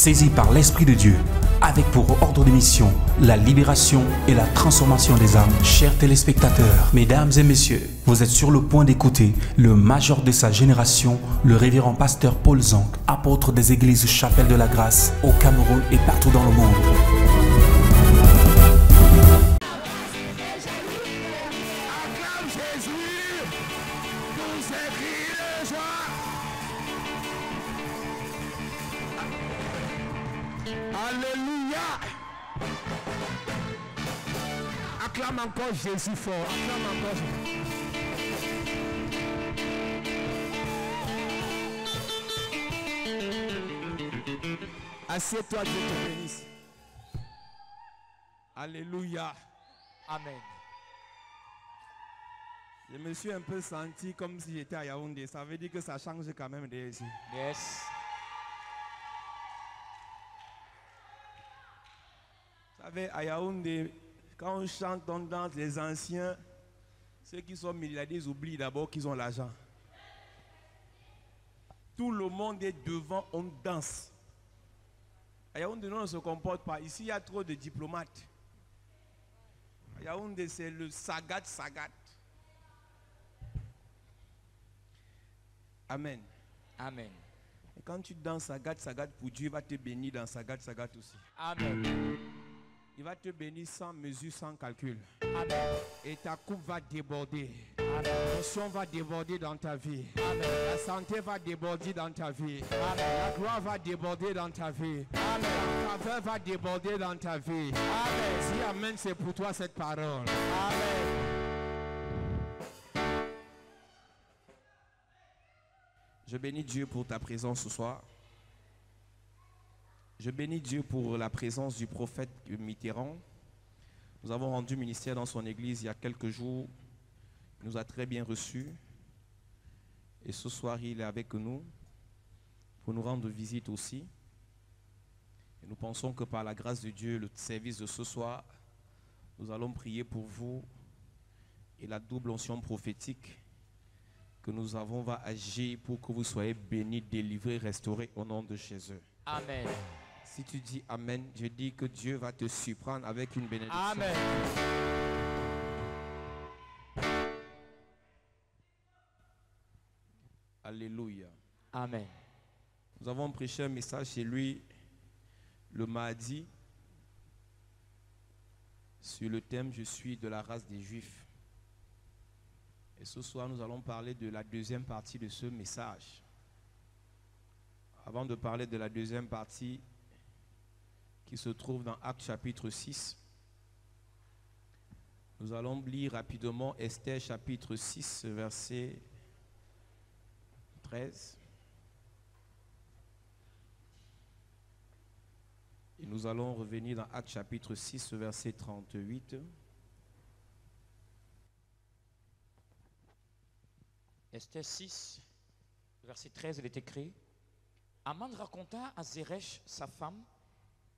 saisi par l'Esprit de Dieu, avec pour ordre de mission la libération et la transformation des âmes. Chers téléspectateurs, mesdames et messieurs, vous êtes sur le point d'écouter le major de sa génération, le révérend pasteur Paul Zank, apôtre des églises Chapelle de la Grâce au Cameroun et partout dans le monde. Alléluia. Acclame encore Jésus fort. Acclame encore Jésus. Assieds-toi, Dieu te bénisse. Alléluia. Amen. Je me suis un peu senti comme si j'étais à Yaoundé. Ça veut dire que ça change quand même d'ici. Yes. Vous savez, à Yaoundé, quand on chante, on danse, les anciens, ceux qui sont milliardaires, ils oublient d'abord qu'ils ont l'argent. Tout le monde est devant, on danse. À Yaoundé, on ne se comporte pas. Ici, il y a trop de diplomates. À Yaoundé, c'est le sagat. Amen. Amen. Et quand tu danses sagat pour Dieu, il va te bénir dans sagat aussi. Amen. Il va te bénir sans mesure, sans calcul. Amen. Et ta coupe va déborder. Amen. L'onction va déborder dans ta vie. Amen. La santé va déborder dans ta vie. Amen. La gloire va déborder dans ta vie. Amen. La faveur va déborder dans ta vie. Amen. Si Amen, c'est pour toi cette parole. Amen. Je bénis Dieu pour ta présence ce soir. Je bénis Dieu pour la présence du prophète Mitterrand. Nous avons rendu ministère dans son église il y a quelques jours. Il nous a très bien reçus. Et ce soir, il est avec nous pour nous rendre visite aussi. Et nous pensons que par la grâce de Dieu, le service de ce soir, nous allons prier pour vous. Et la double onction prophétique que nous avons va agir pour que vous soyez bénis, délivrés, restaurés au nom de Jésus. Amen. Si tu dis Amen, je dis que Dieu va te surprendre avec une bénédiction. Amen. Alléluia. Amen. Nous avons prêché un message chez lui le mardi sur le thème « Je suis de la race des Juifs ». Et ce soir, nous allons parler de la deuxième partie de ce message. Avant de parler de la deuxième partie qui se trouve dans Actes chapitre 6, nous allons lire rapidement Esther chapitre 6, verset 13. Et nous allons revenir dans Actes chapitre 6, verset 38. Esther 6, verset 13, il est écrit: Aman raconta à Zeresh, sa femme,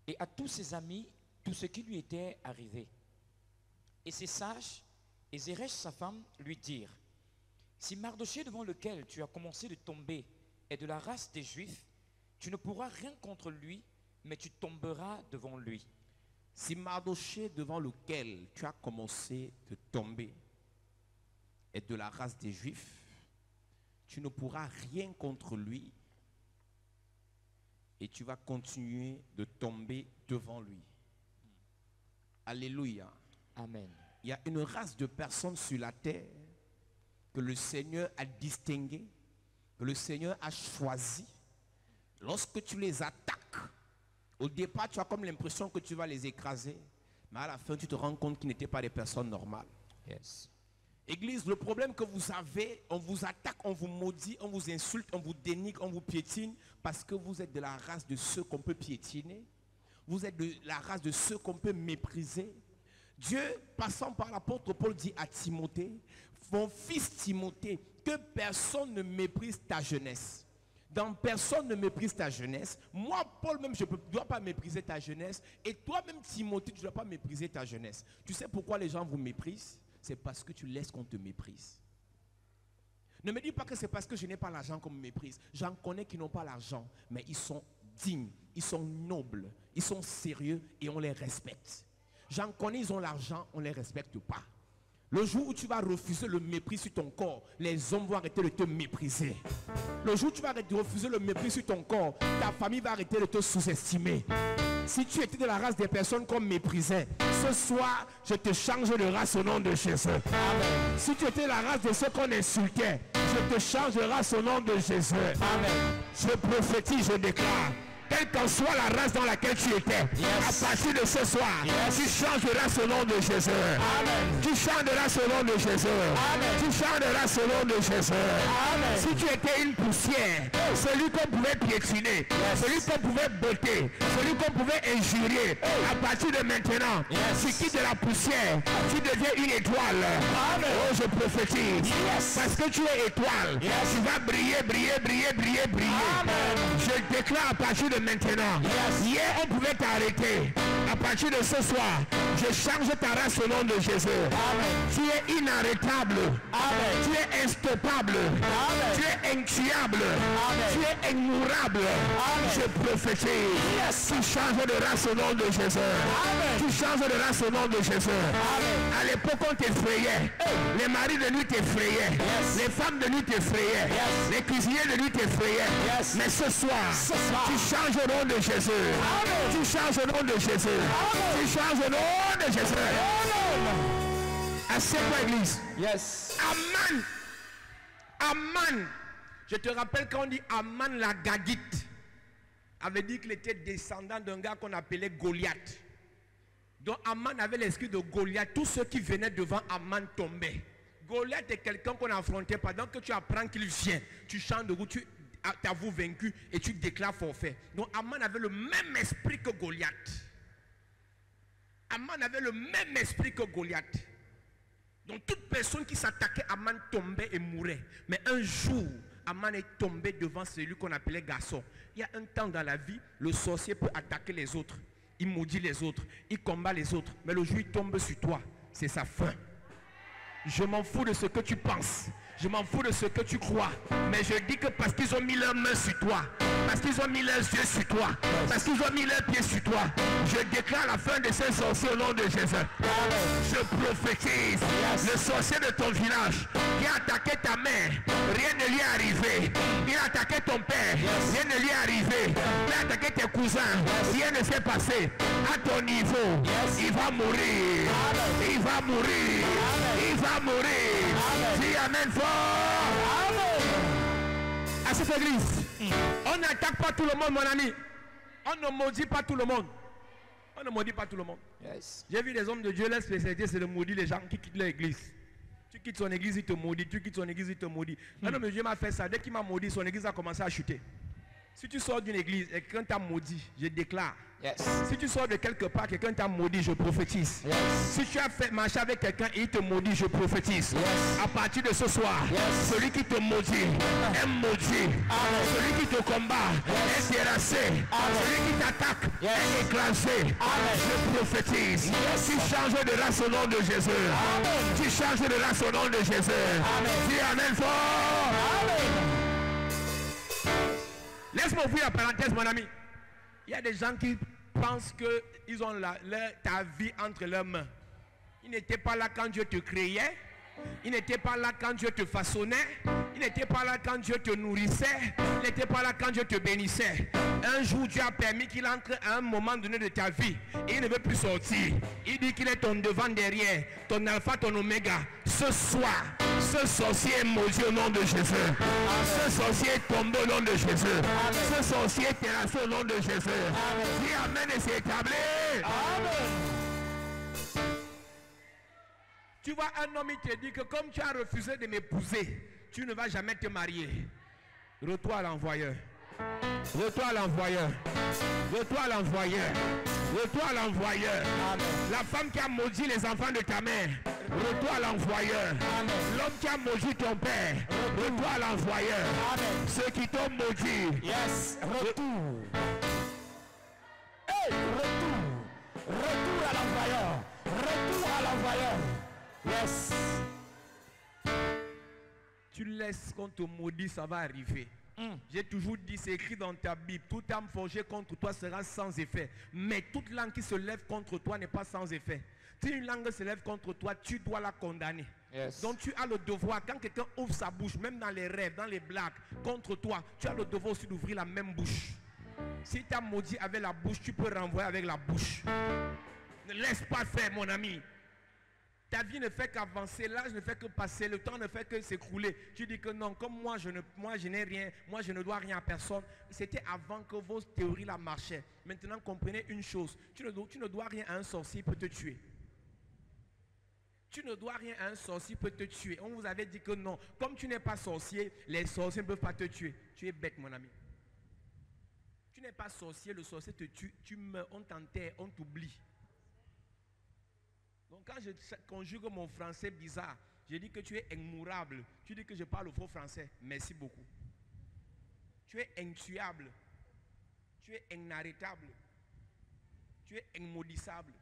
et à tous ses amis, tout ce qui lui était arrivé. Et ses sages et Zeresh, sa femme, lui dirent: Si Mardochée, devant lequel tu as commencé de tomber, est de la race des Juifs, tu ne pourras rien contre lui, mais tu tomberas devant lui. Si Mardochée, devant lequel tu as commencé de tomber, est de la race des Juifs, tu ne pourras rien contre lui et tu vas continuer de tomber devant lui. Alléluia. Amen. Il y a une race de personnes sur la terre que le Seigneur a distinguées, que le Seigneur a choisies. Lorsque tu les attaques, au départ, tu as comme l'impression que tu vas les écraser, mais à la fin, tu te rends compte qu'ils n'étaient pas des personnes normales. Yes. Église, le problème que vous avez, on vous attaque, on vous maudit, on vous insulte, on vous dénigre, on vous piétine parce que vous êtes de la race de ceux qu'on peut piétiner. Vous êtes de la race de ceux qu'on peut mépriser. Dieu, passant par l'apôtre Paul, dit à Timothée: mon fils Timothée, que personne ne méprise ta jeunesse. Dans personne ne méprise ta jeunesse. Moi, Paul, même, je ne dois pas mépriser ta jeunesse. Et toi-même, Timothée, tu ne dois pas mépriser ta jeunesse. Tu sais pourquoi les gens vous méprisent? C'est parce que tu laisses qu'on te méprise. Ne me dis pas que c'est parce que je n'ai pas l'argent qu'on me méprise. J'en connais qui n'ont pas l'argent, mais ils sont dignes, ils sont nobles, ils sont sérieux et on les respecte. J'en connais, ils ont l'argent, on ne les respecte pas. Le jour où tu vas refuser le mépris sur ton corps, les hommes vont arrêter de te mépriser. Le jour où tu vas refuser le mépris sur ton corps, ta famille va arrêter de te sous-estimer. Si tu étais de la race des personnes qu'on méprisait, ce soir, je te change de race au nom de Jésus. Amen. Si tu étais de la race de ceux qu'on insultait, je te change de race au nom de Jésus. Amen. Je prophétise, je déclare. Quelle qu'en soit la race dans laquelle tu étais, à partir de ce soir, tu changes de race au nom de Jésus. Amen. Tu changes de race au nom de Jésus. Amen. Tu changes de race au nom de Jésus. Amen. Si tu étais une poussière, celui qu'on pouvait piétiner, celui qu'on pouvait botter, celui qu'on pouvait injurier, à partir de maintenant, tu quittes de la poussière, tu deviens une étoile. Amen. Oh, je prophétise. Parce que tu es étoile, tu vas briller, briller, briller, briller, briller. Amen. Je déclare à partir de maintenant. Hier on pouvait t'arrêter. À partir de ce soir, je change ta race au nom de Jésus. Amen. Tu es inarrêtable. Amen. Tu es instoppable. Amen. Tu es intuable. Amen. Tu es immourable. Amen. Je prophétise. Tu changes de race au nom de Jésus. Amen. Tu changes de race au nom de Jésus. Amen. À l'époque on t'effrayait. Les maris de nuit t'effrayaient. Les femmes de nuit t'effrayaient. Les cuisiniers de nuit t'effrayaient. Mais ce soir, tu changes au nom de Jésus. Amen. Tu changes au nom de Jésus. Amen. Tu changes au nom de Jésus. Assieds-toi, église. Yes. Aman. Aman. Je te rappelle quand on dit Aman la Gagite, avait dit qu'il était descendant d'un gars qu'on appelait Goliath. Donc Aman avait l'esprit de Goliath. Tous ceux qui venaient devant Aman tombaient. Goliath est quelqu'un qu'on affrontait. Pendant que tu apprends qu'il vient, tu chantes de route, tu t'avoues vaincu et tu déclares forfait. Donc Aman avait le même esprit que Goliath. Aman avait le même esprit que Goliath. Donc toute personne qui s'attaquait à Aman tombait et mourait. Mais un jour, Aman est tombé devant celui qu'on appelait garçon. Il y a un temps dans la vie, le sorcier peut attaquer les autres. Il maudit les autres, il combat les autres. Mais le jour où il tombe sur toi, c'est sa fin. Je m'en fous de ce que tu penses. Je m'en fous de ce que tu crois. Mais je dis que parce qu'ils ont mis leurs mains sur toi, parce qu'ils ont mis leurs yeux sur toi, parce qu'ils ont mis leurs pieds sur toi, je déclare la fin de ces sorciers au nom de Jésus. Je prophétise. Le sorcier de ton village qui a attaqué ta mère, rien ne lui est arrivé. Il a attaqué ton père, rien ne lui est arrivé. Il a attaqué tes cousins, rien ne s'est passé. À ton niveau, il va mourir. Il va mourir. Il va mourir. Dis amen fort. À cette église, on n'attaque pas tout le monde, mon ami. On ne maudit pas tout le monde. On ne maudit pas tout le monde. J'ai vu des hommes de Dieu, leur spécialité c'est de maudire les gens qui quittent leur église. Tu quittes son église, il te maudit. Tu quittes son église, il te maudit. Un homme de Dieu m'a fait ça. Dès qu'il m'a maudit, son église a commencé à chuter. Si tu sors d'une église et quelqu'un t'a maudit, je déclare. Si tu sors de quelque part, quelqu'un t'a maudit, je prophétise. Si tu as fait marcher avec quelqu'un et il te maudit, je prophétise. À partir de ce soir, celui qui te maudit est maudit. Celui qui te combat est terrassé. Celui qui t'attaque est écrasé. Je prophétise. Tu changes de race au nom de Jésus. Tu changes de race au nom de Jésus. Dis amen fort. Laisse-moi ouvrir la parenthèse, mon ami. Il y a des gens qui pensent qu'ils ont ta vie entre leurs mains. Ils n'étaient pas là quand Dieu te créait. Ils n'étaient pas là quand Dieu te façonnait. Ils n'étaient pas là quand Dieu te nourrissait. Ils n'étaient pas là quand Dieu te bénissait. Un jour, Dieu a permis qu'il entre à un moment donné de ta vie. Et il ne veut plus sortir. Il dit qu'il est ton devant, derrière, ton alpha, ton oméga. Ce soir, ce sorcier est maudit au nom de Jésus. Ce sorcier est tombé au nom de Jésus. Ce sorcier est terrassé au nom de Jésus. Dis amen et c'est établi. Tu vois, un homme, il te dit que comme tu as refusé de m'épouser, tu ne vas jamais te marier. Retourne à l'envoyeur. Retourne à l'envoyeur. Retourne à l'envoyeur. Retourne à l'envoyeur. La femme qui a maudit les enfants de ta mère, retourne à l'envoyeur. L'homme qui a maudit ton père, retourne à l'envoyeur. Ceux qui t'ont maudit, retour. Hey, retour. Retour à l'envoyeur. Retour à l'envoyeur. Yes. Tu laisses qu'on te maudit, ça va arriver. J'ai toujours dit, c'est écrit dans ta Bible, toute âme forgée contre toi sera sans effet. Mais toute langue qui se lève contre toi n'est pas sans effet. Si une langue se lève contre toi, tu dois la condamner. Yes. Donc tu as le devoir, quand quelqu'un ouvre sa bouche, même dans les rêves, dans les blagues, contre toi, tu as le devoir aussi d'ouvrir la même bouche. Si tu as maudit avec la bouche, tu peux renvoyer avec la bouche. Ne laisse pas faire, mon ami. Ta vie ne fait qu'avancer, l'âge ne fait que passer, le temps ne fait que s'écrouler. Tu dis que non, comme moi je n'ai rien, moi je ne dois rien à personne. C'était avant que vos théories là marchaient. Maintenant comprenez une chose, tu ne dois rien à un sorcier, il peut te tuer. Tu ne dois rien à un sorcier, il peut te tuer. On vous avait dit que non, comme tu n'es pas sorcier, les sorciers ne peuvent pas te tuer. Tu es bête, mon ami. Tu n'es pas sorcier, le sorcier te tue, tu meurs, on t'enterre, on t'oublie. Donc quand je conjugue mon français bizarre, je dis que tu es immourable. Tu dis que je parle au faux français. Merci beaucoup. Tu es intuable. Tu es inarrêtable. Tu es immaudissable.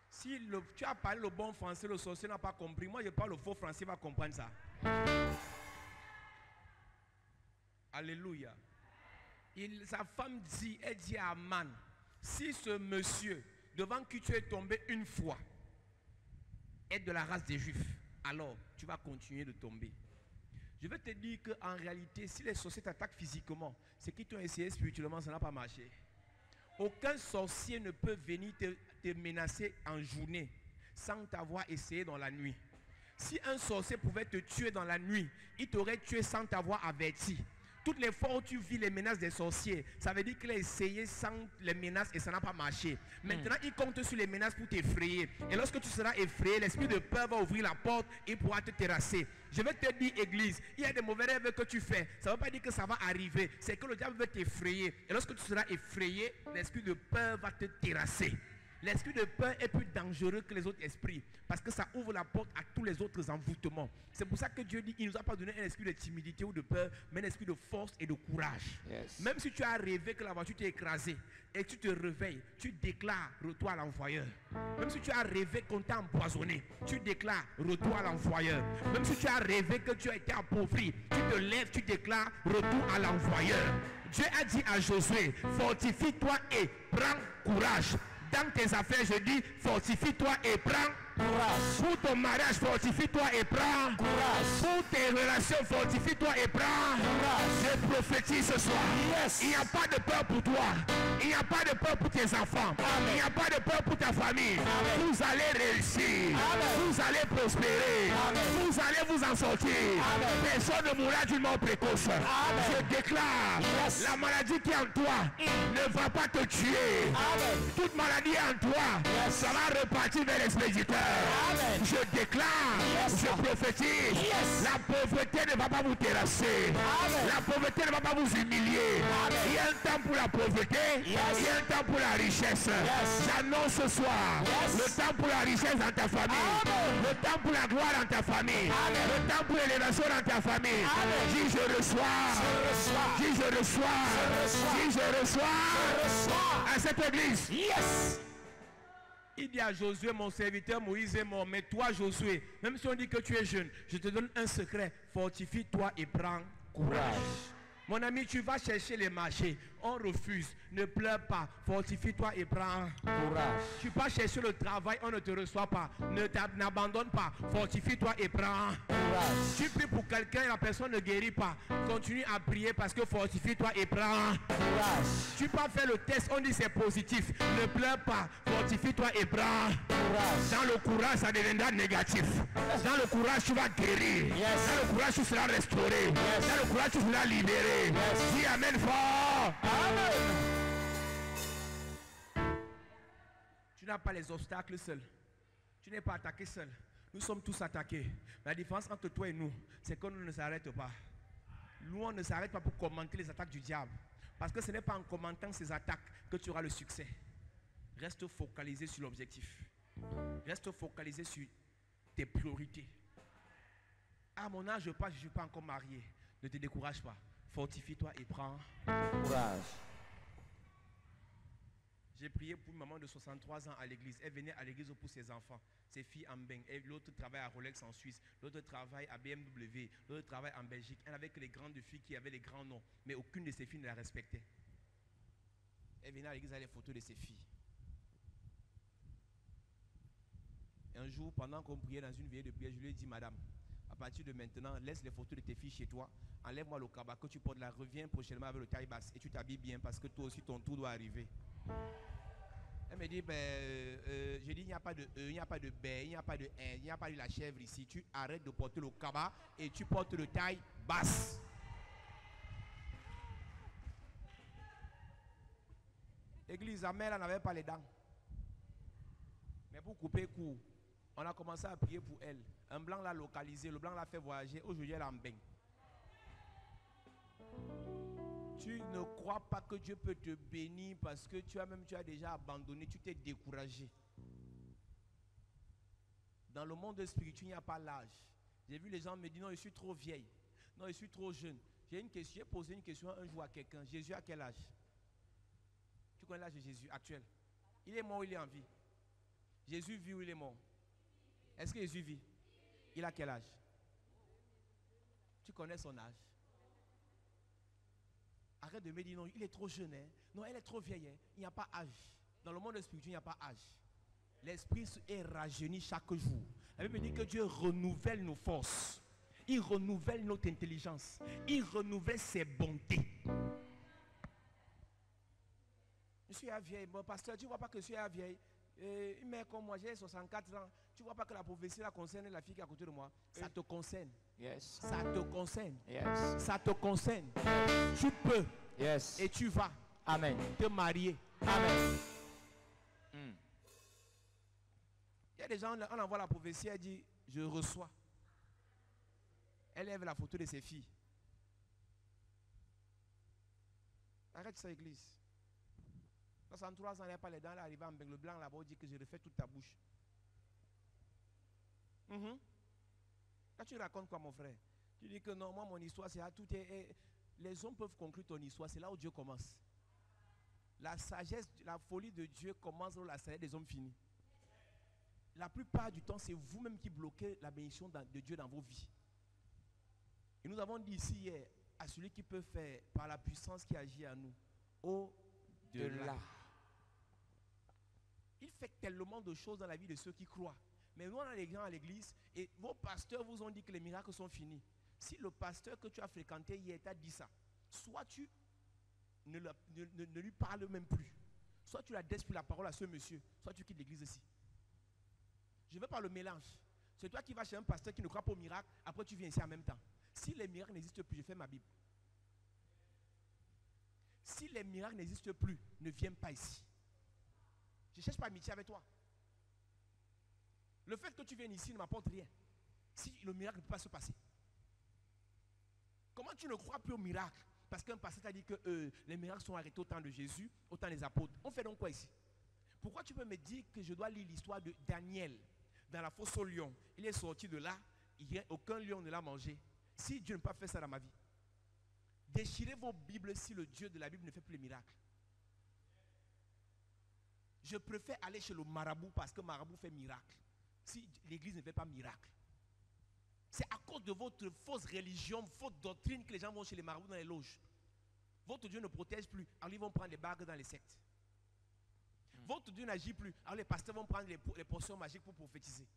Si tu as parlé le bon français, le sorcier n'a pas compris. Moi, je parle le faux français, il va comprendre ça. Alléluia. Sa femme dit, elle dit à Aman, si ce monsieur, devant qui tu es tombé une fois, est de la race des Juifs, alors tu vas continuer de tomber. Je vais te dire qu'en réalité, si les sorciers t'attaquent physiquement, c'est qu'ils t'ont essayé spirituellement, ça n'a pas marché. Aucun sorcier ne peut venir te menacer en journée sans t'avoir essayé dans la nuit. Si un sorcier pouvait te tuer dans la nuit, il t'aurait tué sans t'avoir averti. Toutes les fois où tu vis les menaces des sorciers, ça veut dire qu'il a essayé sans les menaces et ça n'a pas marché. Maintenant, il compte sur les menaces pour t'effrayer. Et lorsque tu seras effrayé, l'esprit de peur va ouvrir la porte et pourra te terrasser. Je vais te dire, église, il y a des mauvais rêves que tu fais. Ça ne veut pas dire que ça va arriver. C'est que le diable veut t'effrayer. Et lorsque tu seras effrayé, l'esprit de peur va te terrasser. L'esprit de peur est plus dangereux que les autres esprits parce que ça ouvre la porte à tous les autres envoûtements. C'est pour ça que Dieu dit qu'il ne nous a pas donné un esprit de timidité ou de peur, mais un esprit de force et de courage. Yes. Même si tu as rêvé que la voiture t'est écrasée et que tu te réveilles, tu déclares retour à l'envoyeur. Même si tu as rêvé qu'on t'a empoisonné, tu déclares retour à l'envoyeur. Même si tu as rêvé que tu as été appauvri, tu te lèves, tu déclares retour à l'envoyeur. Dieu a dit à Josué, fortifie-toi et prends courage. Dans tes affaires, je dis, fortifie-toi et prends courage. Pour ton mariage, fortifie-toi et prends courage. Pour tes relations, fortifie-toi et prends courage. Je prophétise ce soir. Yes. Il n'y a pas de peur pour toi. Il n'y a pas de peur pour tes enfants. Amen. Il n'y a pas de peur pour ta famille. Amen. Vous allez réussir. Amen. Vous allez prospérer. Amen. Vous allez vous en sortir. Amen. Personne ne mourra d'une mort précoce. Amen. Je déclare, yes. La maladie qui est en toi ne va pas te tuer. Amen. Toute maladie est en toi, yes. Ça va repartir vers l'expéditeur. Amen. Je déclare, yes. Je prophétise, yes. La pauvreté ne va pas vous terrasser. Amen. La pauvreté ne va pas vous humilier. Amen. Il y a un temps pour la pauvreté, yes. Il y a un temps pour la richesse. Yes. J'annonce ce soir, yes. Le temps pour la richesse dans ta famille. Amen. Le temps pour la gloire dans ta famille. Amen. Le temps pour l'élévation dans ta famille. Amen. Dis je reçois, dis je reçois, dis je reçois à cette église. Yes. Il dit à Josué, mon serviteur Moïse est mort, mais toi Josué, même si on dit que tu es jeune, je te donne un secret, fortifie-toi et prends courage. Mon ami, tu vas chercher les marchés, on refuse, ne pleure pas, fortifie-toi et prends courage. Tu vas chercher le travail, on ne te reçoit pas, n'abandonne pas, fortifie-toi et prends courage. Tu pries pour quelqu'un et la personne ne guérit pas, continue à prier parce que fortifie-toi et prends courage. Tu peux faire le test, on dit c'est positif, ne pleure pas, fortifie-toi et prends courage. Dans le courage, ça deviendra négatif. Dans le courage, tu vas guérir. Yes. Dans le courage, tu seras restauré. Yes. Dans le courage, tu seras libéré. Yes. Dis amen fort. Amen. Tu n'as pas les obstacles seul. Tu n'es pas attaqué seul. Nous sommes tous attaqués. La différence entre toi et nous, c'est que nous ne s'arrêtons pas. Nous, on ne s'arrête pas pour commenter les attaques du diable. Parce que ce n'est pas en commentant ces attaques que tu auras le succès. Reste focalisé sur l'objectif. Reste focalisé sur tes priorités. À mon âge, je ne suis pas encore marié. Ne te décourage pas. Fortifie-toi et prends courage. J'ai prié pour une maman de 63 ans à l'église. Elle venait à l'église pour ses enfants, ses filles en Beng. L'autre travaille à Rolex en Suisse. L'autre travaille à BMW. L'autre travaille en Belgique. Elle n'avait que les grandes filles qui avaient les grands noms. Mais aucune de ses filles ne la respectait. Elle venait à l'église avec les photos de ses filles. Et un jour, pendant qu'on priait dans une veillée de prière, je lui ai dit, madame, à partir de maintenant, laisse les photos de tes filles chez toi. Enlève-moi le cabas que tu portes là. Reviens prochainement avec le taille basse. Et tu t'habilles bien parce que toi aussi, ton tour doit arriver. Elle me dit, je dis, il n'y a pas de il n'y a pas de B, il n'y a pas de N, il n'y a pas de la chèvre ici. Tu arrêtes de porter le cabas et tu portes le taille basse. L'église, sa mère n'avait pas les dents. Mais pour couper court, on a commencé à prier pour elle. Un blanc l'a localisé, le blanc l'a fait voyager. Aujourd'hui, elle est en bain. Tu ne crois pas que Dieu peut te bénir parce que tu as déjà abandonné, tu t'es découragé. Dans le monde spirituel, il n'y a pas l'âge. J'ai vu les gens me dire, non, je suis trop vieille. Non, je suis trop jeune. J'ai posé une question un jour à quelqu'un. Jésus a quel âge? Tu connais l'âge de Jésus actuel? Il est mort ou il est en vie? Jésus vit ou il est mort? Est-ce que Jésus vit? Il a quel âge? Tu connais son âge? Arrête de me dire non, il est trop jeune. Hein? Non, elle est trop vieille. Hein? Il n'y a pas âge. Dans le monde spirituel, il n'y a pas âge. L'esprit est rajeuni chaque jour. La Bible dit que Dieu renouvelle nos forces. Il renouvelle notre intelligence. Il renouvelle ses bontés. Je suis à vieille. Bon, pasteur, tu ne vois pas que je suis à vieille? Mais comme moi, j'ai 64 ans. Tu ne vois pas que la prophétie la concerne la fille qui est à côté de moi? Ça te concerne. Yes. Ça te concerne. Yes. Ça te concerne. Tu peux. Yes. Et tu vas. Amen. Te marier. Amen. Il y a des gens, on envoie la prophétie, elle dit, je reçois. Elle lève la photo de ses filles. Arrête ça, église. 63 ans, elle n'a pas les dents, elle arrive en Beng, le blanc là-bas, dit que je refais toute ta bouche. Quand tu racontes quoi, mon frère? Tu dis que non, moi, mon histoire, c'est là, tout est. Les hommes peuvent conclure ton histoire, c'est là où Dieu commence. La sagesse, la folie de Dieu commence où la sagesse des hommes finit. La plupart du temps, c'est vous-même qui bloquez la bénédiction de Dieu dans vos vies. Et nous avons dit ici hier, à celui qui peut faire par la puissance qui agit à nous, au-delà. Il fait tellement de choses dans la vie de ceux qui croient. Mais nous, on a les gens à l'église et vos pasteurs vous ont dit que les miracles sont finis. Si le pasteur que tu as fréquenté hier t'a dit ça, soit tu ne lui parles même plus, soit tu adresses plus la parole à ce monsieur, soit tu quittes l'église ici. Je ne veux pas le mélange. C'est toi qui vas chez un pasteur qui ne croit pas au miracle, après tu viens ici en même temps. Si les miracles n'existent plus, je fais ma Bible. Si les miracles n'existent plus, ne viens pas ici. Je ne cherche pas amitié avec toi. Le fait que tu viennes ici ne m'apporte rien. Si le miracle ne peut pas se passer. Comment tu ne crois plus au miracle? Parce qu'un pasteur t'a dit que les miracles sont arrêtés au temps de Jésus, au temps des apôtres. On fait donc quoi ici? Pourquoi tu peux me dire que je dois lire l'histoire de Daniel dans la fosse au lion? Il est sorti de là, aucun lion ne l'a mangé. Si Dieu n'a pas fait ça dans ma vie, déchirez vos Bibles si le Dieu de la Bible ne fait plus les miracles. Je préfère aller chez le marabout parce que le marabout fait miracle. Si l'église ne fait pas miracle. C'est à cause de votre fausse religion, votre doctrine que les gens vont chez les marabouts dans les loges. Votre Dieu ne protège plus, alors ils vont prendre les bagues dans les sectes. Votre Dieu n'agit plus, alors les pasteurs vont prendre les potions magiques pour prophétiser.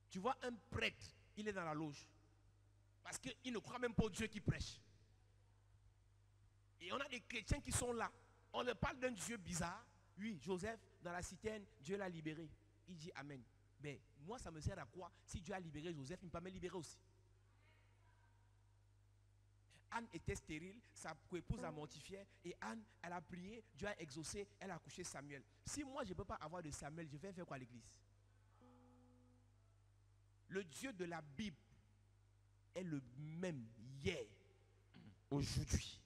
Tu vois un prêtre, il est dans la loge. Parce qu'il ne croit même pas au Dieu qui prêche. Et on a des chrétiens qui sont là. On leur parle d'un Dieu bizarre. Oui, Joseph, dans la citerne, Dieu l'a libéré. Il dit Amen. Mais moi, ça me sert à quoi? Si Dieu a libéré Joseph, il ne peut pas me libérer aussi. Anne était stérile, sa épouse la mortifiait. Et Anne, elle a prié, Dieu a exaucé, elle a accouché Samuel. Si moi, je ne peux pas avoir de Samuel, je vais faire quoi à l'église? Le Dieu de la Bible est le même hier, aujourd'hui,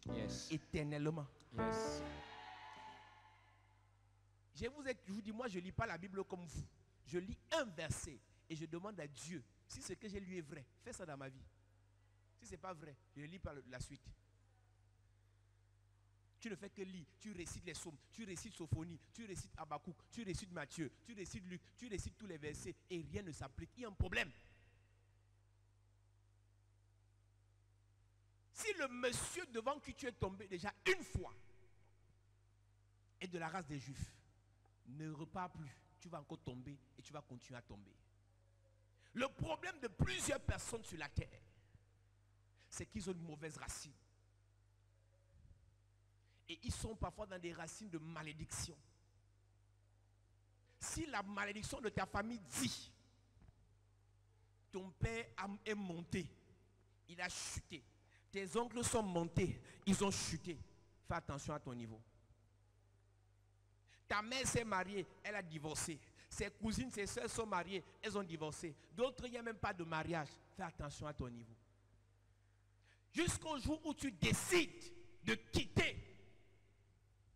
éternellement. Yes. Je vous dis, moi je ne lis pas la Bible comme vous. Je lis un verset et je demande à Dieu si ce que j'ai lu est vrai. Fais ça dans ma vie. Si ce n'est pas vrai, je ne lis pas la suite. Tu ne fais que lire, tu récites les psaumes, tu récites Sophonie, tu récites Habakkuk, tu récites Matthieu, tu récites Luc, tu récites tous les versets et rien ne s'applique. Il y a un problème. Si le monsieur devant qui tu es tombé déjà une fois est de la race des Juifs, ne repars plus. Tu vas encore tomber et tu vas continuer à tomber. Le problème de plusieurs personnes sur la terre, c'est qu'ils ont une mauvaise racine. Et ils sont parfois dans des racines de malédiction. Si la malédiction de ta famille dit, ton père est monté, il a chuté. Tes oncles sont montés, ils ont chuté. Fais attention à ton niveau. Ta mère s'est mariée, elle a divorcé. Ses cousines, ses soeurs sont mariées, elles ont divorcé. D'autres, il n'y a même pas de mariage. Fais attention à ton niveau. Jusqu'au jour où tu décides de quitter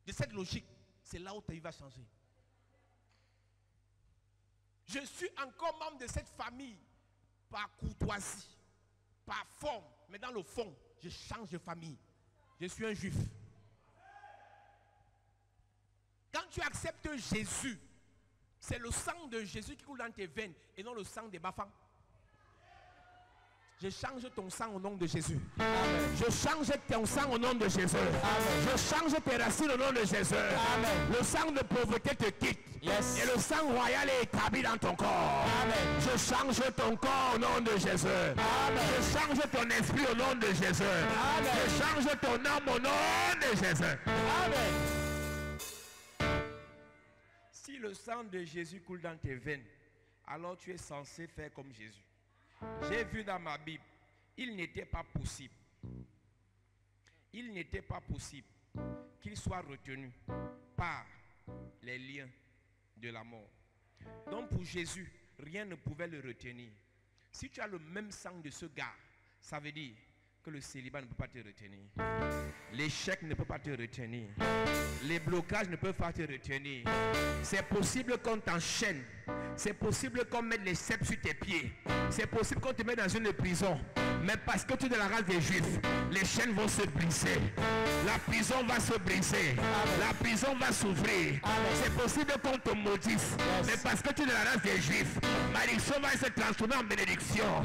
de cette logique, c'est là où ta vie va changer. Je suis encore membre de cette famille par courtoisie, par forme, mais dans le fond, je change de famille. Je suis un juif. Quand tu acceptes Jésus, c'est le sang de Jésus qui coule dans tes veines et non le sang des bafans. Je change ton sang au nom de Jésus. Amen. Je change ton sang au nom de Jésus. Amen. Je change tes racines au nom de Jésus. Amen. Le sang de pauvreté te quitte. Yes. Et le sang royal est établi dans ton corps. Amen. Je change ton corps au nom de Jésus. Amen. Je change ton esprit au nom de Jésus. Amen. Je change ton âme au nom de Jésus. Amen. Si le sang de Jésus coule dans tes veines, alors tu es censé faire comme Jésus. J'ai vu dans ma Bible, il n'était pas possible qu'il soit retenu par les liens de la mort. Donc pour Jésus, rien ne pouvait le retenir. Si tu as le même sang de ce gars, ça veut dire que le célibat ne peut pas te retenir. L'échec ne peut pas te retenir. Les blocages ne peuvent pas te retenir. C'est possible qu'on t'enchaîne. C'est possible qu'on mette les cèpes sur tes pieds. C'est possible qu'on te mette dans une prison. Mais parce que tu es de la race des Juifs, les chaînes vont se briser. La prison va se briser. Amen. La prison va s'ouvrir. C'est possible qu'on te maudisse. Yes. Mais parce que tu es de la race des Juifs, malédiction va se transformer en bénédiction.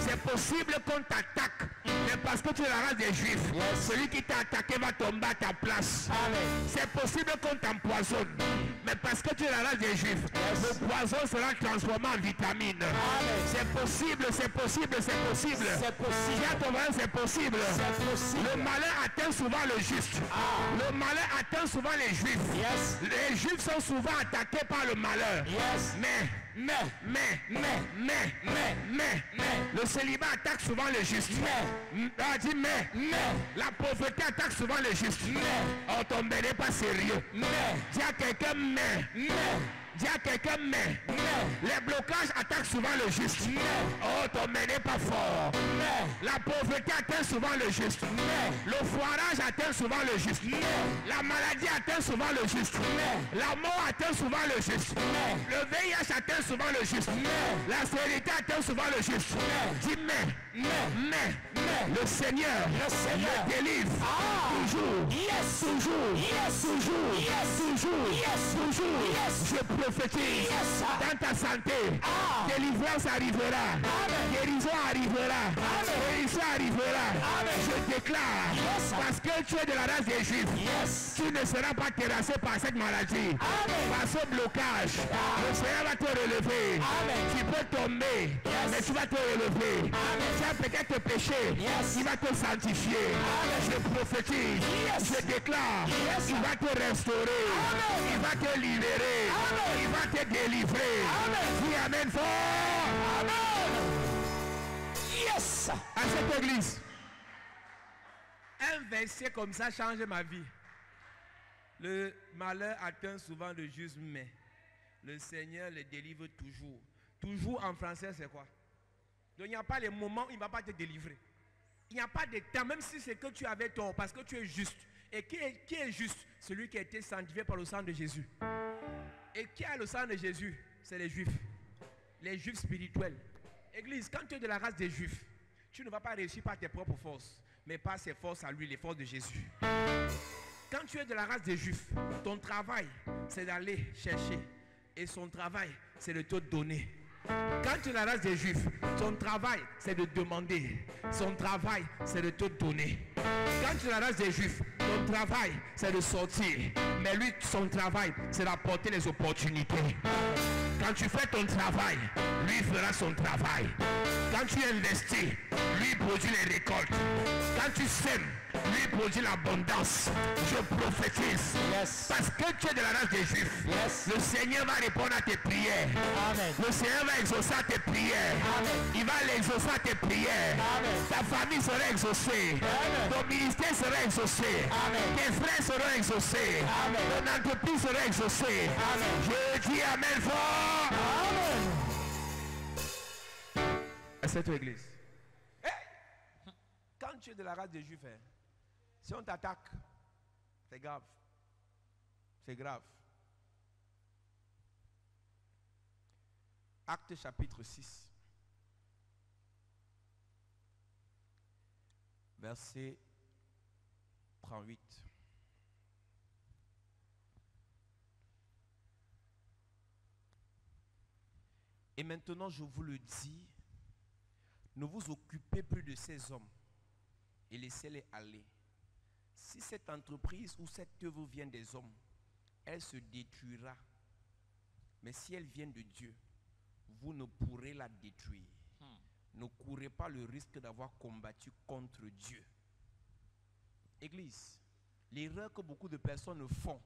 C'est possible qu'on t'attaque. Mais parce que tu es de la race des Juifs, yes, celui qui t'a attaqué va tomber à ta place. C'est possible qu'on t'empoisonne. Mais parce que tu es de la race des Juifs, yes, le poison sera transformé en vitamine. C'est possible, c'est possible, c'est possible. C'est possible. C'est possible. Le malheur atteint souvent le juste. Le malheur atteint souvent les Juifs. Yes. Les Juifs sont souvent attaqués par le malheur. Yes. Mais, le célibat attaque souvent les justes. La pauvreté attaque souvent les justes. Oh, ton bébé n'est pas sérieux. Dis à quelqu'un, dis à quelqu'un, les blocages attaquent souvent le juste. Oh, ton mec n'est pas fort. La pauvreté atteint souvent le juste. Le foirage atteint souvent le juste. La maladie atteint souvent le juste. La mort atteint souvent le juste. Le VIH atteint souvent le juste. La stérilité atteint souvent le juste. Dis le Seigneur le délivre. Toujours. Yes. Toujours. Je prophétise. Dans ta santé, délivrance arrivera. Guérison arrivera. Guérison arrivera. Je déclare, parce que tu es de la race des Juifs, tu ne seras pas terrassé par cette maladie, par ce blocage. Le Seigneur va te relever. Tu peux tomber, mais tu vas te relever. Tu as peut-être péché, il va te sanctifier. Je prophétise, je déclare, il va te restaurer, il va te libérer, il va te délivrer. Dis amen fort. Yes. À cette église, un verset comme ça change ma vie. Le malheur atteint souvent le juste, mais le Seigneur le délivre toujours. Toujours en français, c'est quoi? Donc il n'y a pas les moments où il ne va pas te délivrer. Il n'y a pas de temps, même si c'est que tu avais tort, parce que tu es juste. Et qui est juste? Celui qui a été sanctifié par le sang de Jésus. Et qui a le sang de Jésus? C'est les Juifs. Les Juifs spirituels. Église, quand tu es de la race des Juifs, tu ne vas pas réussir par tes propres forces, mais par ses forces à lui, les forces de Jésus. Quand tu es de la race des Juifs, ton travail, c'est d'aller chercher. Et son travail, c'est de te donner. Quand tu es de la race des Juifs, son travail, c'est de demander. Son travail, c'est de te donner. Quand tu es de la race des Juifs, ton travail, c'est de sortir. Mais lui, son travail, c'est d'apporter les opportunités. Quand tu fais ton travail, lui fera son travail. Quand tu investis, lui produit les récoltes. Quand tu sèmes, lui produit l'abondance. Je prophétise. Yes. Parce que tu es de la race des Juifs. Yes. Le Seigneur va répondre à tes prières. Amen. Le Seigneur va exaucer à tes prières. Amen. Il va l'exaucer à tes prières. Amen. Ta famille sera exaucée. Amen. Ton ministère sera exaucé. Amen. Tes frères seront exaucés. Amen. Ton entreprise sera exaucée. Amen. Je dis Amen fort. Amen. Cette église. Hey! Quand tu es de la race des Juifs, hein, si on t'attaque, c'est grave. C'est grave. Acte chapitre 6. Verset 38. Et maintenant, je vous le dis, ne vous occupez plus de ces hommes et laissez-les aller. Si cette entreprise ou cette œuvre vient des hommes, elle se détruira. Mais si elle vient de Dieu, vous ne pourrez la détruire. Ne courez pas le risque d'avoir combattu contre Dieu. Église, l'erreur que beaucoup de personnes font,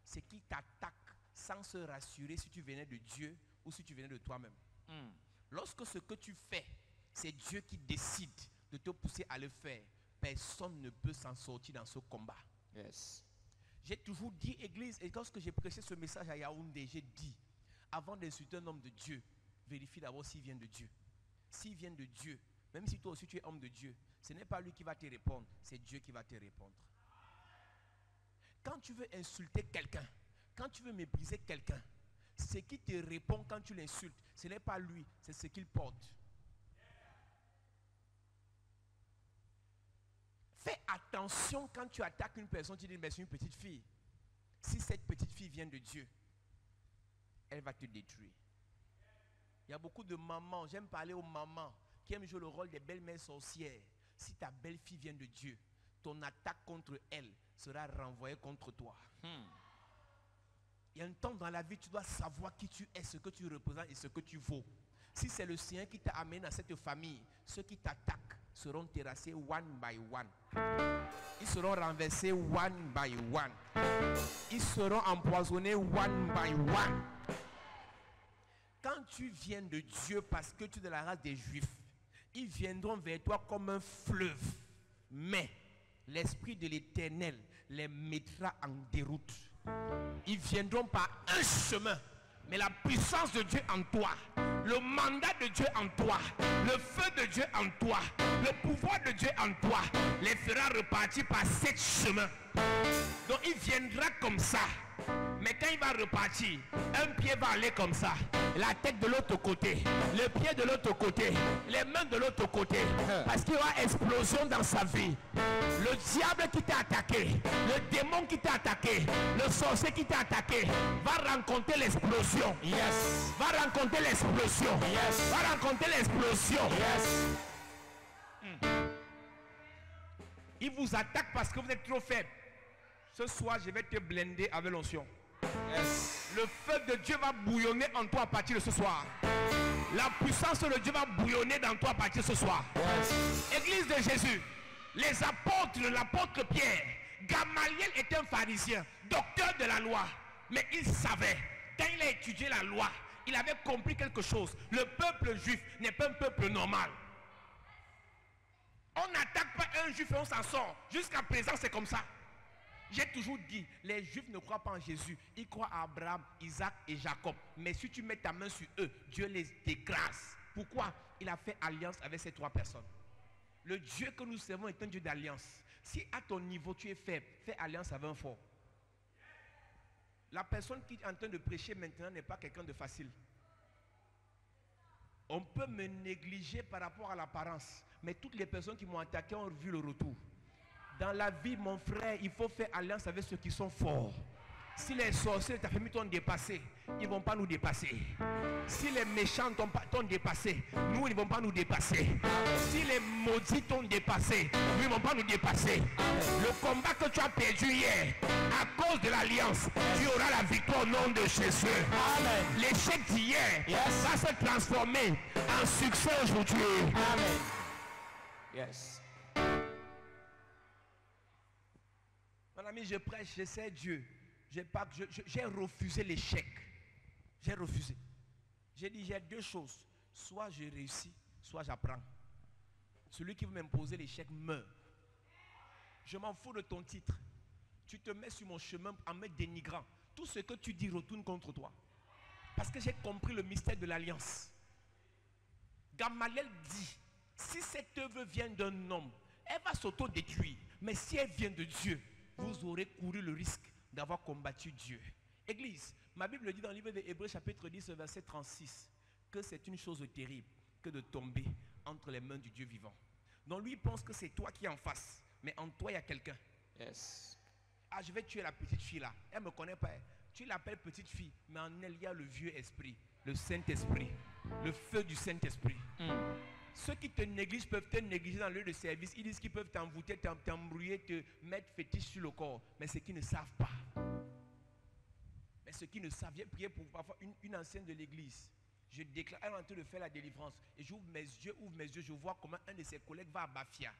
c'est qu'ils t'attaquent sans se rassurer si tu venais de Dieu ou si tu venais de toi-même. Lorsque ce que tu fais, c'est Dieu qui décide de te pousser à le faire, personne ne peut s'en sortir dans ce combat. Yes. J'ai toujours dit, église, et lorsque j'ai prêché ce message à Yaoundé, j'ai dit, avant d'insulter un homme de Dieu, vérifie d'abord s'il vient de Dieu. S'il vient de Dieu, même si toi aussi tu es homme de Dieu, ce n'est pas lui qui va te répondre, c'est Dieu qui va te répondre. Quand tu veux insulter quelqu'un, quand tu veux mépriser quelqu'un, ce qui te répond quand tu l'insultes, ce n'est pas lui, c'est ce qu'il porte. Fais attention quand tu attaques une personne, tu dis mais c'est une petite fille. Si cette petite fille vient de Dieu, elle va te détruire. Il y a beaucoup de mamans, j'aime parler aux mamans qui aiment jouer le rôle des belles-mères sorcières. Si ta belle-fille vient de Dieu, ton attaque contre elle sera renvoyée contre toi. Il y a un temps dans la vie, tu dois savoir qui tu es, ce que tu représentes et ce que tu vaux. Si c'est le Seigneur qui t'a amené dans cette famille, ceux qui t'attaquent seront terrassés one by one. Ils seront renversés one by one. Ils seront empoisonnés one by one. Quand tu viens de Dieu parce que tu es de la race des Juifs, ils viendront vers toi comme un fleuve. Mais l'Esprit de l'Éternel les mettra en déroute. Ils viendront par un chemin. Mais la puissance de Dieu en toi, le mandat de Dieu en toi, le feu de Dieu en toi, le pouvoir de Dieu en toi, les fera repartir par 7 chemins. Donc il viendra comme ça. Mais quand il va repartir, un pied va aller comme ça, la tête de l'autre côté, le pied de l'autre côté, les mains de l'autre côté. Parce qu'il y aura explosion dans sa vie. Le diable qui t'a attaqué, le démon qui t'a attaqué, le sorcier qui t'a attaqué, va rencontrer l'explosion. Yes. Va rencontrer l'explosion. Yes. Va rencontrer l'explosion. Yes. Il vous attaque parce que vous êtes trop faible. Ce soir, je vais te blender avec l'onction. Yes. Le feu de Dieu va bouillonner en toi à partir de ce soir. La puissance de Dieu va bouillonner dans toi à partir de ce soir. Yes. Église de Jésus, les apôtres, l'apôtre Pierre, Gamaliel est un pharisien, docteur de la loi. Mais il savait, quand il a étudié la loi, il avait compris quelque chose. Le peuple juif n'est pas un peuple normal. On n'attaque pas un juif et on s'en sort. Jusqu'à présent, c'est comme ça. J'ai toujours dit, les Juifs ne croient pas en Jésus. Ils croient à Abraham, Isaac et Jacob. Mais si tu mets ta main sur eux, Dieu les écrase. Pourquoi? Il a fait alliance avec ces 3 personnes. Le Dieu que nous servons est un Dieu d'alliance. Si à ton niveau tu es faible, fais alliance avec un fort. La personne qui est en train de prêcher maintenant n'est pas quelqu'un de facile. On peut me négliger par rapport à l'apparence. Mais toutes les personnes qui m'ont attaqué ont vu le retour. Dans la vie, mon frère, il faut faire alliance avec ceux qui sont forts. Si les sorciers de ta famille t'ont dépassé, ils ne vont pas nous dépasser. Si les méchants t'ont dépassé, nous, ils ne vont pas nous dépasser. Si les maudits t'ont dépassé, nous, ils ne vont pas nous dépasser. Le combat que tu as perdu hier, à cause de l'alliance, tu auras la victoire au nom de Jésus. L'échec d'hier va se transformer en succès aujourd'hui. Amen. Yes. Mon ami, je prêche, je sais Dieu. J'ai refusé l'échec. J'ai refusé. J'ai dit, j'ai deux choses. Soit je réussis, soit j'apprends. Celui qui veut m'imposer l'échec meurt. Je m'en fous de ton titre. Tu te mets sur mon chemin en me dénigrant. Tout ce que tu dis retourne contre toi. Parce que j'ai compris le mystère de l'alliance. Gamaliel dit, si cette œuvre vient d'un homme, elle va s'auto-détruire. Mais si elle vient de Dieu, vous aurez couru le risque d'avoir combattu Dieu. Église, ma Bible dit dans le livre des Hébreux chapitre 10 verset 36 que c'est une chose terrible que de tomber entre les mains du Dieu vivant. Donc lui il pense que c'est toi qui es en face, mais en toi il y a quelqu'un. Yes. Ah, je vais tuer la petite fille là. Elle ne me connaît pas. Tu l'appelles petite fille, mais en elle il y a le vieux esprit, le Saint-Esprit, le feu du Saint-Esprit. Ceux qui te négligent peuvent te négliger dans le lieu de service. Ils disent qu'ils peuvent t'envoûter, t'embrouiller, te mettre fétiche sur le corps. Mais ce qu'ils ne savent pas. Mais ceux qui ne savent, j'ai prié pour parfois une ancienne de l'église. Je déclare, elle est en train de faire la délivrance. Et j'ouvre mes yeux, je vois comment un de ses collègues va à Bafia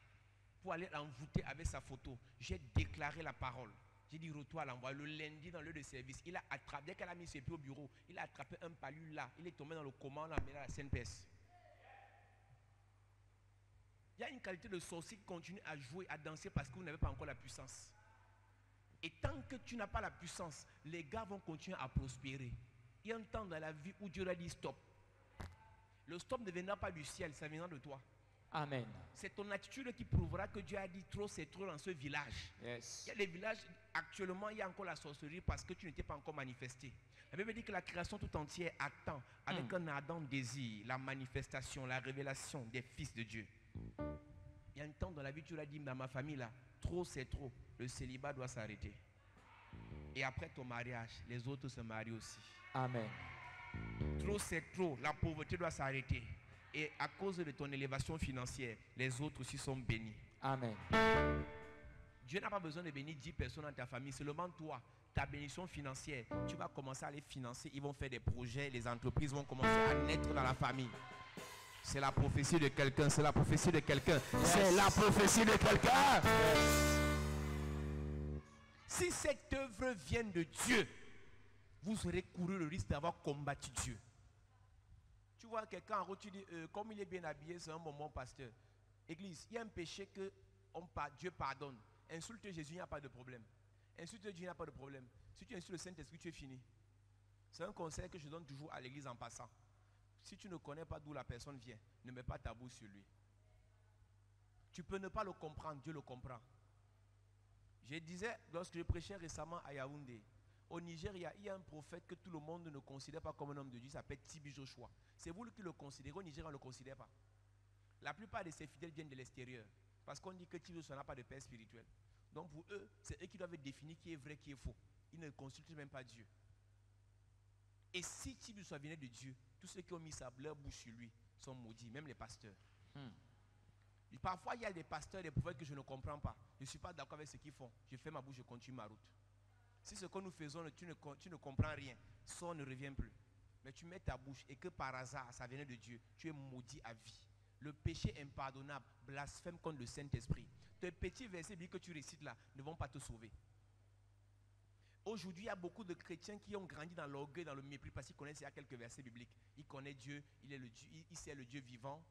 pour aller l'envoûter avec sa photo. J'ai déclaré la parole. J'ai dit, retour à l'envoi. Le lundi, dans l'heure de service, il a attrapé, dès qu'elle a mis ses pieds au bureau, il a attrapé un palu là. Il est tombé dans le coma, on l'a amené à la CNPS. Il y a une qualité de sorcier qui continue à jouer, à danser parce que vous n'avez pas encore la puissance. Et tant que tu n'as pas la puissance, les gars vont continuer à prospérer. Il y a un temps dans la vie où Dieu a dit stop. Le stop ne viendra pas du ciel, ça viendra de toi. Amen. C'est ton attitude qui prouvera que Dieu a dit trop, c'est trop dans ce village. Yes. Il y a des villages, actuellement, il y a encore la sorcellerie parce que tu n'étais pas encore manifesté. La Bible dit que la création tout entière attend avec un ardent désir la manifestation, la révélation des fils de Dieu. Il y a un temps dans la vie, tu l'as dit, dans ma famille là, trop c'est trop, le célibat doit s'arrêter. Et après ton mariage, les autres se marient aussi. Amen. Trop c'est trop, la pauvreté doit s'arrêter. Et à cause de ton élévation financière, les autres aussi sont bénis. Amen. Dieu n'a pas besoin de bénir 10 personnes dans ta famille, seulement toi, ta bénédiction financière, tu vas commencer à les financer, ils vont faire des projets, les entreprises vont commencer à naître dans la famille. C'est la prophétie de quelqu'un, c'est la prophétie de quelqu'un, c'est la prophétie de quelqu'un. Si cette œuvre vient de Dieu, vous aurez couru le risque d'avoir combattu Dieu. Tu vois quelqu'un en route, tu dis, comme il est bien habillé, c'est un moment pasteur. Église, il y a un péché que Dieu pardonne. Insulte Jésus, il n'y a pas de problème. Insulte Dieu, il n'y a pas de problème. Si tu insultes le Saint-Esprit, tu es fini. C'est un conseil que je donne toujours à l'église en passant. Si tu ne connais pas d'où la personne vient, ne mets pas ta bouche sur lui. Tu peux ne pas le comprendre, Dieu le comprend. Je disais, lorsque je prêchais récemment à Yaoundé, au Nigeria, il y a un prophète que tout le monde ne considère pas comme un homme de Dieu, il s'appelle Tibi Joshua. C'est vous qui le considérez, au Nigeria on ne le considère pas. La plupart de ses fidèles viennent de l'extérieur, parce qu'on dit que Tibi Joshua n'a pas de père spirituel. Donc pour eux, c'est eux qui doivent définir qui est vrai, qui est faux. Ils ne consultent même pas Dieu. Et si Tibi Joshua venait de Dieu, tous ceux qui ont mis leur bouche sur lui sont maudits, même les pasteurs. Parfois, il y a des pasteurs, des prophètes que je ne comprends pas. Je ne suis pas d'accord avec ce qu'ils font. Je fais ma bouche, je continue ma route. Si ce que nous faisons, tu ne comprends rien, ça ne revient plus. Mais tu mets ta bouche et que par hasard, ça venait de Dieu, tu es maudit à vie. Le péché impardonnable blasphème contre le Saint-Esprit. Tes petits versets que tu récites là ne vont pas te sauver. Aujourd'hui, il y a beaucoup de chrétiens qui ont grandi dans l'orgueil, dans le mépris, parce qu'ils connaissent il y a quelques versets bibliques. Ils connaissent Dieu, il sait le Dieu vivant.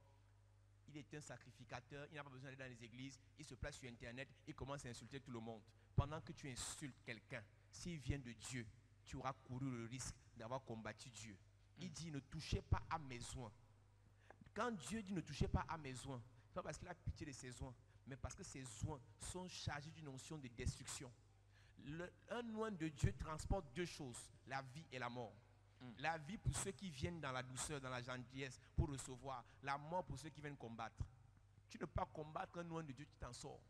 Il est un sacrificateur, il n'a pas besoin d'aller dans les églises, il se place sur Internet, il commence à insulter tout le monde. Pendant que tu insultes quelqu'un, s'il vient de Dieu, tu auras couru le risque d'avoir combattu Dieu. Il dit, ne touchez pas à mes oins. Quand Dieu dit, ne touchez pas à mes oins, ce n'est pas parce qu'il a pitié de ses oins, mais parce que ses oins sont chargés d'une notion de destruction. Un oin de Dieu transporte deux choses, la vie et la mort. La vie pour ceux qui viennent dans la douceur, dans la gentillesse, pour recevoir. La mort pour ceux qui viennent combattre. Tu ne peux pas combattre un oin de Dieu, tu t'en sors.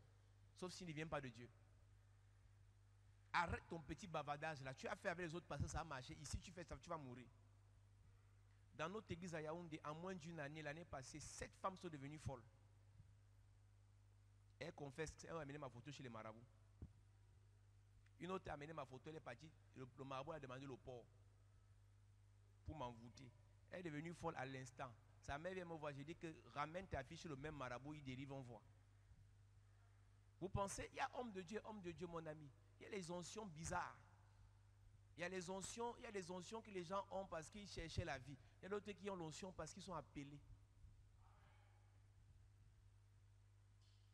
Sauf s'il ne vient pas de Dieu. Arrête ton petit bavardage là. Tu as fait avec les autres parce que ça a marché. Ici, tu fais ça, tu vas mourir. Dans notre église à Yaoundé, en moins d'une année, l'année passée, 7 femmes sont devenues folles. Elles confessent qu'elles ont amené ma photo chez les marabouts. Une autre a amené ma photo, elle est partie. Le marabout a demandé le port pour m'envoûter. Elle est devenue folle à l'instant. Sa mère vient me voir. J'ai dit que ramène ta fille chez le même marabout, il dérive, on voit. Vous pensez, il y a homme de Dieu, mon ami. Il y a les oncions bizarres. Il y a les oncions que les gens ont parce qu'ils cherchaient la vie. Il y a d'autres qui ont l'onction parce qu'ils sont appelés.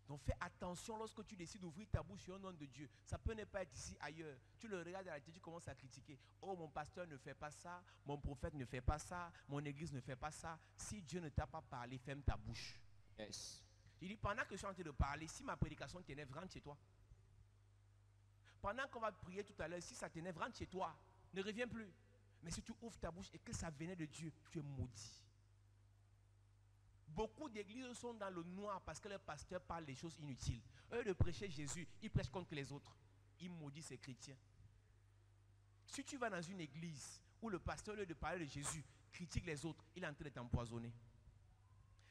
Donc fais attention lorsque tu décides d'ouvrir ta bouche sur un nom de Dieu. Ça peut ne pas être ici, ailleurs. Tu le regardes à la télé, tu commences à critiquer. Oh, mon pasteur ne fait pas ça, mon prophète ne fait pas ça, mon église ne fait pas ça. Si Dieu ne t'a pas parlé, ferme ta bouche. Yes. Il dit, pendant que je suis en train de parler, si ma prédication t'énerve, rentre chez toi. Pendant qu'on va prier tout à l'heure, si ça t'énerve, rentre chez toi. Ne reviens plus. Mais si tu ouvres ta bouche et que ça venait de Dieu, tu es maudit. Beaucoup d'églises sont dans le noir parce que le pasteur parle des choses inutiles. Eux de prêcher Jésus, ils prêchent contre les autres. Ils maudissent ces chrétiens. Si tu vas dans une église où le pasteur, au lieu de parler de Jésus, critique les autres, il est en train de t'empoisonner.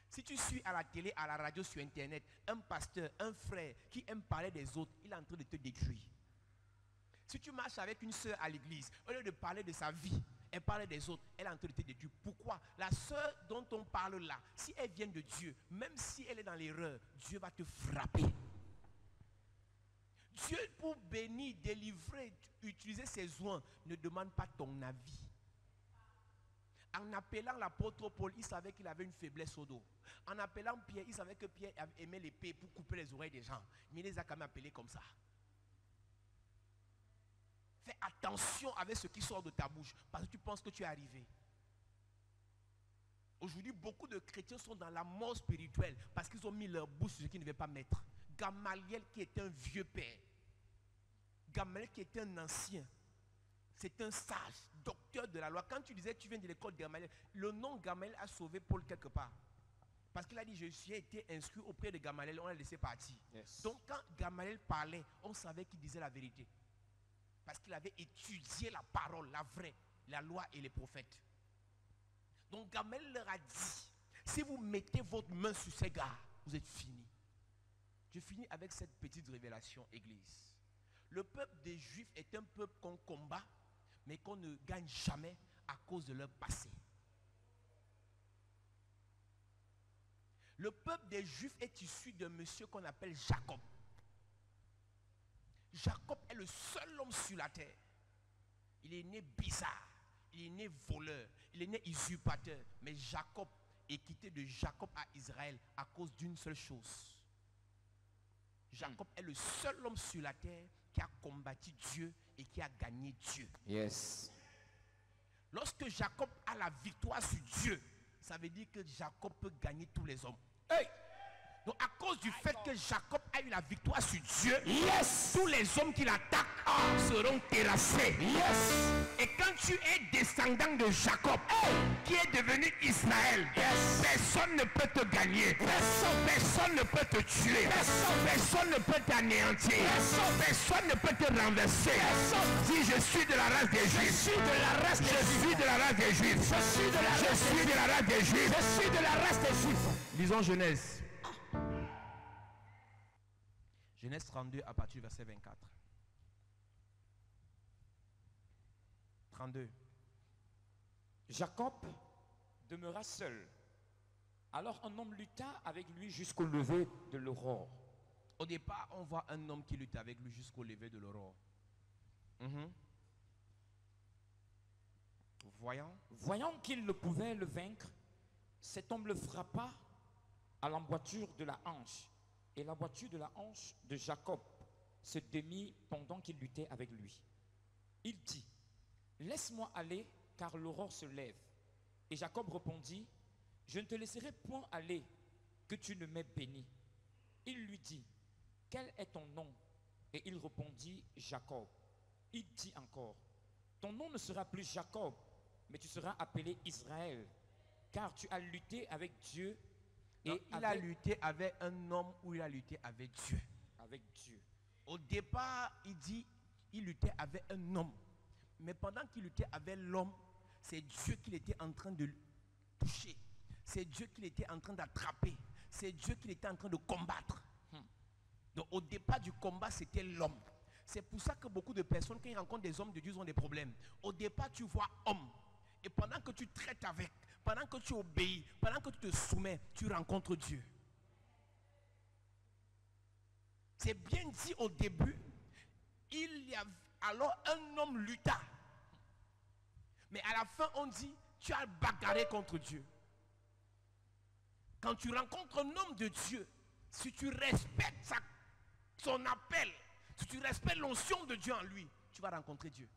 Si tu suis à la télé, à la radio, sur internet, un pasteur, un frère qui aime parler des autres, il est en train de te détruire. Si tu marches avec une soeur à l'église, au lieu de parler de sa vie, elle parle des autres, elle est en train de te détruire. Pourquoi? La soeur dont on parle là, si elle vient de Dieu, même si elle est dans l'erreur, Dieu va te frapper. Dieu, pour bénir, délivrer, utiliser ses oins, ne demande pas ton avis. En appelant l'apôtre Paul, il savait qu'il avait une faiblesse au dos. En appelant Pierre, il savait que Pierre aimait l'épée pour couper les oreilles des gens. Mais il les a quand même appelés comme ça. Fais attention avec ce qui sort de ta bouche, parce que tu penses que tu es arrivé. Aujourd'hui, beaucoup de chrétiens sont dans la mort spirituelle, parce qu'ils ont mis leur bouche sur ce qu'ils ne devaient pas mettre. Gamaliel, qui est un vieux père, Gamaliel, qui est un ancien, c'est un sage, docteur de la loi. Quand tu disais tu viens de l'école de Gamaliel, le nom Gamaliel a sauvé Paul quelque part. Parce qu'il a dit, je suis été inscrit auprès de Gamaliel, on l'a laissé partir. Yes. Donc quand Gamaliel parlait, on savait qu'il disait la vérité. Parce qu'il avait étudié la parole, la vraie, la loi et les prophètes. Donc Gamaliel leur a dit, si vous mettez votre main sur ces gars, vous êtes finis. Je finis avec cette petite révélation, Église. Le peuple des Juifs est un peuple qu'on combat, mais qu'on ne gagne jamais à cause de leur passé. Le peuple des Juifs est issu d'un monsieur qu'on appelle Jacob. Jacob est le seul homme sur la terre. Il est né bizarre, il est né voleur, il est né usurpateur. Mais Jacob est quitté de Jacob à Israël à cause d'une seule chose. Jacob est le seul homme sur la terre qui a combattu Dieu et qui a gagné Dieu. Yes. Lorsque Jacob a la victoire sur Dieu, ça veut dire que Jacob peut gagner tous les hommes. Hey. Donc à cause du fait que Jacob a eu la victoire sur Dieu, Yes. tous les hommes qui l'attaquent seront terrassés. Yes. Et quand tu es descendant de Jacob, qui est devenu Israël, personne ne peut te gagner. Personne ne peut te tuer. Personne ne peut t'anéantir. Personne ne peut te renverser. Si je suis de la race des Juifs, je suis de la race des Juifs. Je suis de la race des Juifs. Je suis de la race des Juifs. Lisons Genèse. Genèse 32 à partir du verset 24. 32. Jacob demeura seul. Alors un homme lutta avec lui jusqu'au lever de l'aurore. Au départ, on voit un homme qui lutte avec lui jusqu'au lever de l'aurore. Voyant qu'il ne pouvait le vaincre, cet homme le frappa à l'emboîture de la hanche. Et l'emboîture de la hanche de Jacob se démit pendant qu'il luttait avec lui. Il dit, laisse-moi aller, car l'aurore se lève. Et Jacob répondit, je ne te laisserai point aller, que tu ne m'aies béni. Il lui dit, quel est ton nom? Et il répondit, Jacob. Il dit encore, ton nom ne sera plus Jacob, mais tu seras appelé Israël, car tu as lutté avec Dieu. Et il a lutté avec un homme ou il a lutté avec Dieu. avec Dieu. Au départ, il dit, il luttait avec un homme. Mais pendant qu'il luttait avec l'homme, c'est Dieu qu'il était en train de toucher. C'est Dieu qu'il était en train d'attraper. C'est Dieu qu'il était en train de combattre. Donc au départ du combat, c'était l'homme. C'est pour ça que beaucoup de personnes, quand ils rencontrent des hommes de Dieu, ont des problèmes. Au départ, tu vois homme. Et pendant que tu traites avec, pendant que tu obéis, pendant que tu te soumets, tu rencontres Dieu. C'est bien dit au début, il y a alors un homme lutta. Mais à la fin, on dit, tu as bagarré contre Dieu. Quand tu rencontres un homme de Dieu, si tu respectes son appel, si tu respectes l'onction de Dieu en lui, tu vas rencontrer Dieu.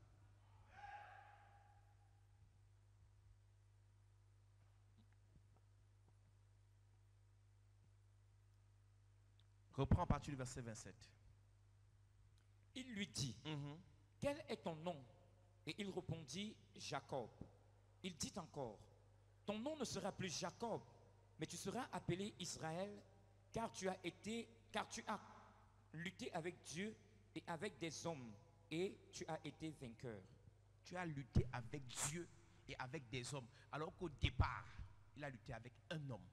Reprends à partir du verset 27. Il lui dit, quel est ton nom? Et il répondit, Jacob. Il dit encore, ton nom ne sera plus Jacob, mais tu seras appelé Israël, car tu as lutté avec Dieu et avec des hommes, et tu as été vainqueur. Tu as lutté avec Dieu et avec des hommes, alors qu'au départ, il a lutté avec un homme.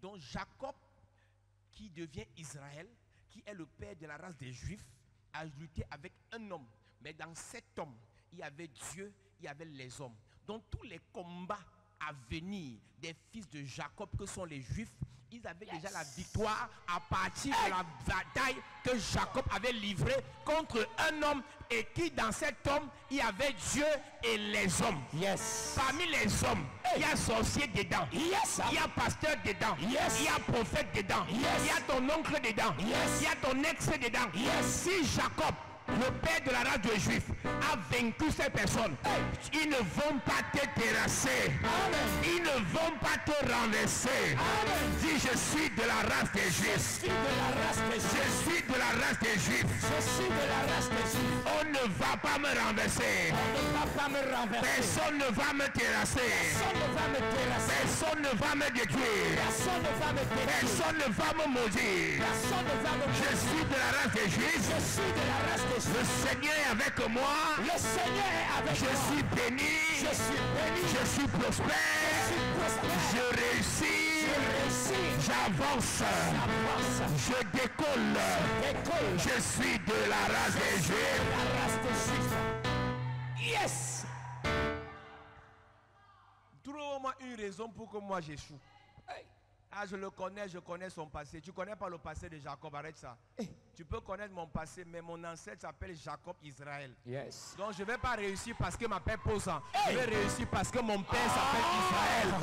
Donc Jacob, qui devient Israël, qui est le père de la race des Juifs, a lutté avec un homme. Mais dans cet homme, il y avait Dieu, il y avait les hommes. Donc tous les combats à venir des fils de Jacob, que sont les Juifs, ils avaient déjà la victoire à partir de la bataille que Jacob avait livrée contre un homme, et qui dans cet homme, il y avait Dieu et les hommes. Parmi les hommes, il y a sorcier dedans, il y a pasteur dedans, il y a prophète dedans, il y a ton oncle dedans, il y a ton ex dedans. Si Jacob, le père de la race des Juifs, a vaincu ces personnes, ils ne vont pas te terrasser. Ils ne vont pas te renverser. Dis, je suis de la race des Juifs. Je suis de la race des Juifs. On ne va pas me renverser. Personne ne va me terrasser. Personne ne va me détruire. Personne ne va me maudire. Je suis de la race des Juifs. Le Seigneur est avec moi. Je suis béni. Je suis prospère. Je réussis. J'avance. Je décolle. Je suis de la race des Juifs. Yes. Trouve-moi une raison pour que moi j'échoue. Ah, je le connais, je connais son passé. Tu connais pas le passé de Jacob, arrête ça. Tu peux connaître mon passé, mais mon ancêtre s'appelle Jacob Israël. Donc je ne vais pas réussir parce que ma père pose. Je vais réussir parce que mon père s'appelle Israël.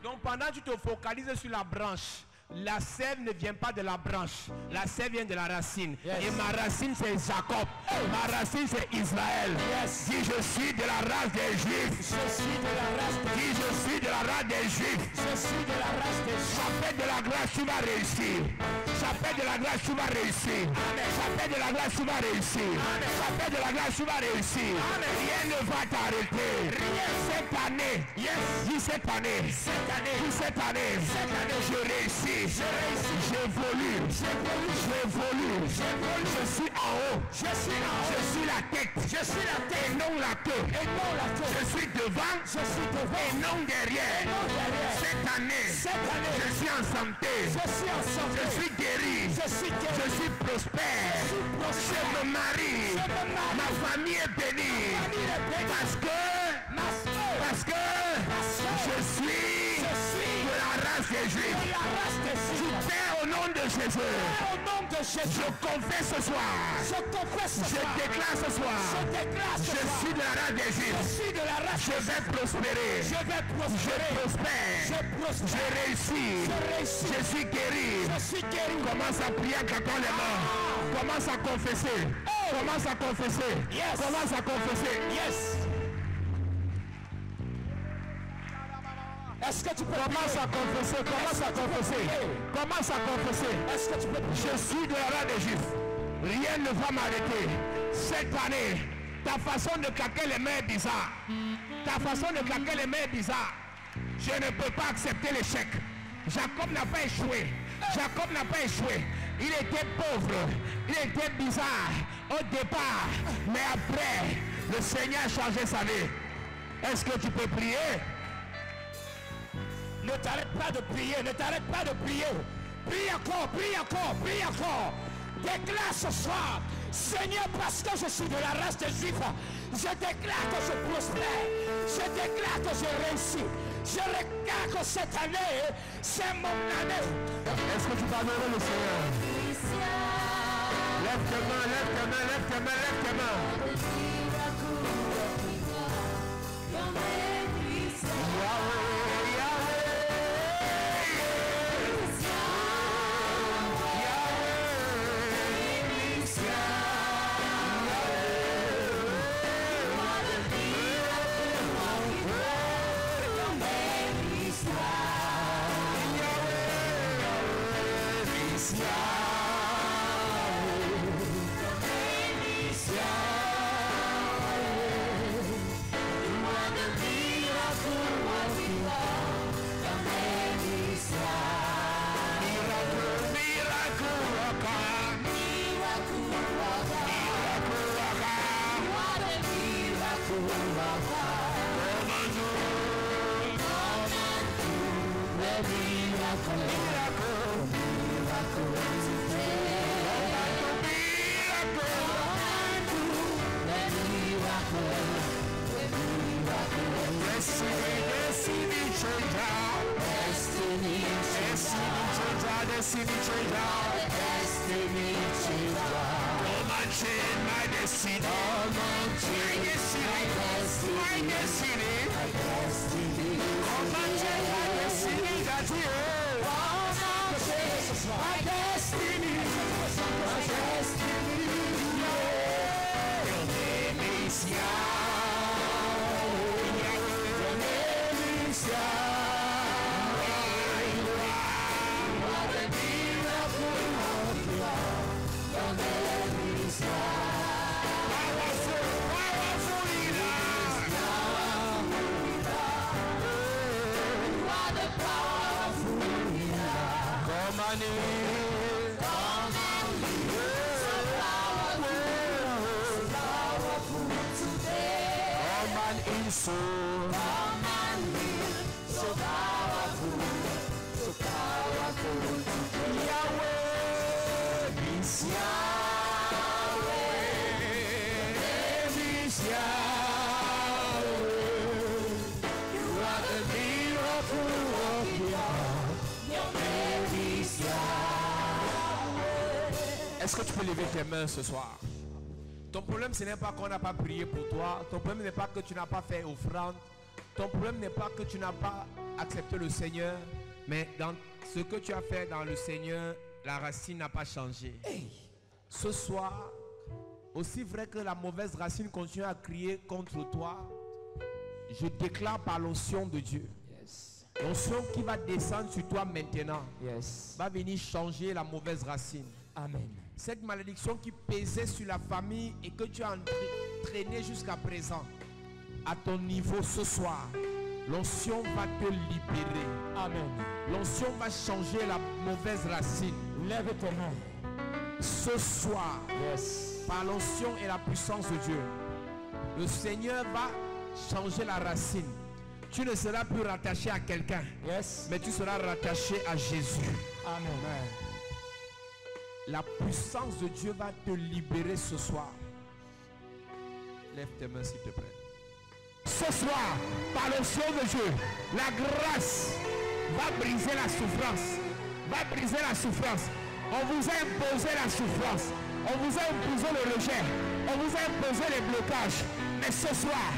Donc pendant que tu te focalises sur la branche, la sève ne vient pas de la branche, la sève vient de la racine. Et ma racine c'est Jacob, ma racine c'est Israël. Si je suis de la race des Juifs, si je suis de la race des Juifs, j'appelle de la grâce, tu vas réussir. J'appelle de la grâce, tu vas réussir. J'appelle de la grâce, tu vas réussir. J'appelle de la grâce, tu vas réussir. Rien ne va t'arrêter. Cette année, dis cette année, cette année, je réussis. J'évolue. Je suis en haut. Je suis la tête. Et non la queue. Je suis devant. Et non derrière. Cette année, je suis en santé. Je suis guéri. Je suis prospère. Je me marie. Ma famille est bénie. Parce que je suis de la race des Juifs. Père, au nom de Jésus, je confesse ce soir, je déclare ce soir, je suis de la race des Juifs. Je vais prospérer, je prospère, je réussis, je suis guéri. Commence à prier quand on est mort. Commence à confesser. Commence à confesser. Commence à confesser. Est-ce que tu peux commence à confesser, commence à confesser. Est-ce que tu peux je suis de la race des Juifs. Rien ne va m'arrêter. Cette année, ta façon de claquer les mains est bizarre. Je ne peux pas accepter l'échec. Jacob n'a pas échoué. Jacob n'a pas échoué. Il était pauvre, il était bizarre au départ, mais après, le Seigneur a changé sa vie. Est-ce que tu peux prier? Ne t'arrête pas de prier, ne t'arrête pas de prier. Prie encore, prie encore, prie encore. Déclare ce soir, Seigneur, parce que je suis de la race des Juifs, je déclare que je prospère, je déclare que je réussis. Je regarde que cette année, c'est mon année. Est-ce que tu vas adorer le Seigneur? Lève tes mains, lève tes mains, lève tes mains, lève tes mains. Est-ce que tu peux lever tes mains ce soir? Ton problème, ce n'est pas qu'on n'a pas prié pour toi. Ton problème n'est pas que tu n'as pas fait offrande. Ton problème n'est pas que tu n'as pas accepté le Seigneur. Mais dans ce que tu as fait dans le Seigneur, la racine n'a pas changé. Ce soir, aussi vrai que la mauvaise racine continue à crier contre toi, je déclare par l'onction de Dieu. L'onction qui va descendre sur toi maintenant va venir changer la mauvaise racine. Amen. Cette malédiction qui pesait sur la famille et que tu as entraîné jusqu'à présent, à ton niveau ce soir, l'onction va te libérer. Amen. L'onction va changer la mauvaise racine. Lève tes mains. Ce soir, par l'onction et la puissance de Dieu, le Seigneur va changer la racine. Tu ne seras plus rattaché à quelqu'un, mais tu seras rattaché à Jésus. Amen. La puissance de Dieu va te libérer ce soir. Lève tes mains s'il te plaît. Ce soir, par l'onction de Dieu, la grâce va briser la souffrance. Va briser la souffrance. On vous a imposé la souffrance. On vous a imposé le rejet. On vous a imposé les blocages. Mais ce soir,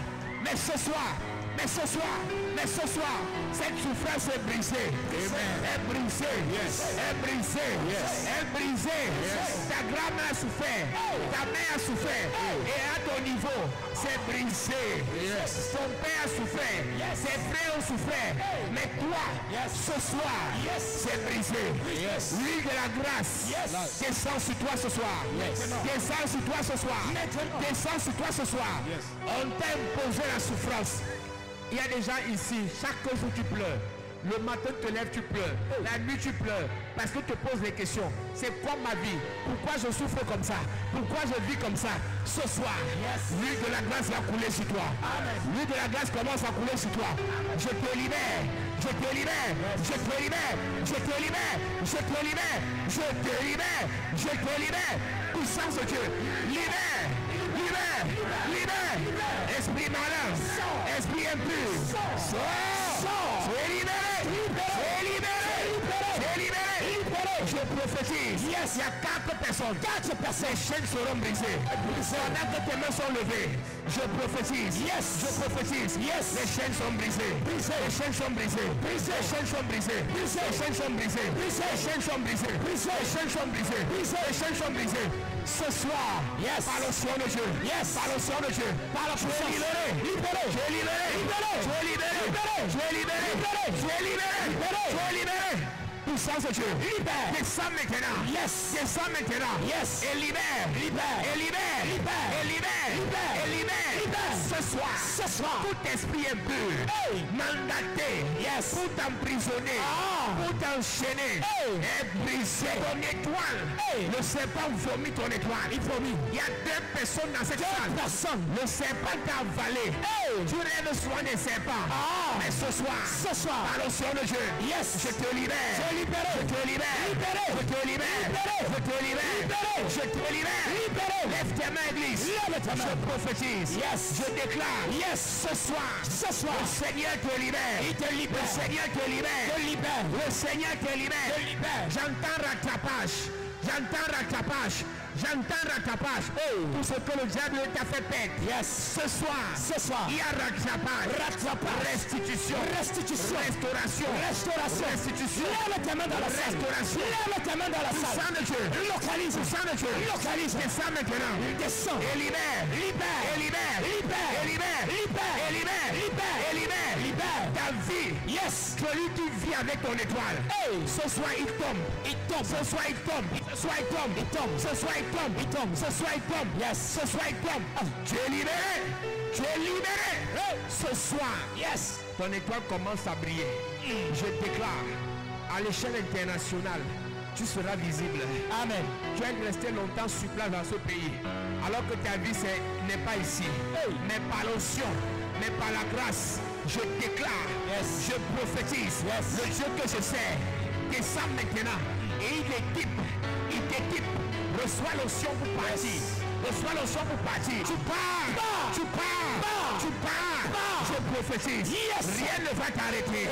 cette souffrance est brisée. Est brisée. Est brisée. Est brisée. Ta grand-mère a souffert. Ta mère a souffert. Et à ton niveau, c'est brisé. Ton père a souffert. Ses frères ont souffert. Mais toi, ce soir, c'est brisé. L'huile de la grâce descend sur toi ce soir. Descend sur toi ce soir. Descend sur toi ce soir. On t'a imposé la souffrance. Il y a des gens ici, chaque jour tu pleures. Le matin tu te lèves, tu pleures. La nuit tu pleures. Parce que tu te poses des questions. C'est quoi ma vie? Pourquoi je souffre comme ça? Pourquoi je vis comme ça? Ce soir, l'huile de la grâce va couler sur toi. L'huile de la grâce commence à couler sur toi. Je te libère. Je te libère. Je te libère. Je te libère. Je te libère. Je te libère. Je te libère. Puissance de Dieu. Libère. Libère. Libère. Esprit malin. Esprit impur. Sors. Tu es libéré. Tu es libéré. Tu es libéré. Je prophétise. Il y a 4 personnes. 4 personnes. Les chaînes seront brisées. Pendant que tes mains sont levées, je prophétise. Je prophétise. Les chaînes sont brisées. Les chaînes sont brisées. Les chaînes sont brisées. Les chaînes sont brisées. Les chaînes sont brisées. Les chaînes sont brisées. Les chaînes sont brisées. Ce soir, par l'onction de Dieu, par l'onction de Dieu, par la puissance, je es libéré. Je es libéré. Je es libéré. Je es libéré. Je es libéré. Je es libéré. Puissance de Dieu. Libère. Descends maintenant. Descends maintenant. Et libère. Et libère. Et libère. Et libère. Ce soir. Tout esprit impur. Mandaté. Pour t'emprisonner. Pour t'enchaîner. Est brisé. Ton étoile. Le serpent vomit ton étoile. Il vomit. Il y a 2 personnes dans cette salle. Le serpent t'a avalé. Tu rêves souvent des serpents. Mais ce soir. Par l'onction de Dieu. Je te libère. Je te libère. Je te libère. Je te libère. Je te libère. Lève tes mains, église. Je prophétise. Je déclare. Ce soir. Le Seigneur te libère. Il te libère. Le Seigneur te libère. Le Seigneur te libère. J'entends rattrapage. J'entends rattrapage. Tout ce que le diable t'a fait perdre. Ce soir. Il y a rattrapage. Restitution. Restauration. Restitution. Lève tes mains dans la salle. Restauration. Lève tes mains dans la salle. Sang de Dieu. Localise. Sang de Dieu. Localise. Descends maintenant. Descends. Et libère. Et libère. Et libère. Et libère. Ta vie. Celui qui vit avec ton étoile. Ce soir il tombe. Ce soir il tombe. Ce soir il tombe. Ce soir il tombe. Ce soir il tombe. Ce soir il tombe. Tu es libéré. Tu es libéré. Ce soir. Ton étoile commence à briller. Je déclare à l'échelle internationale, tu seras visible. Amen. Tu es resté longtemps sur place dans ce pays, alors que ta vie n'est pas ici. Mais par l'onction, mais par la grâce, je déclare, je prophétise, le Dieu que je sers descend maintenant et il t'équipe. Reçois l'onction pour partir. Reçois l'onction pour partir. Tu pars. Je prophétise. Rien ne va t'arrêter.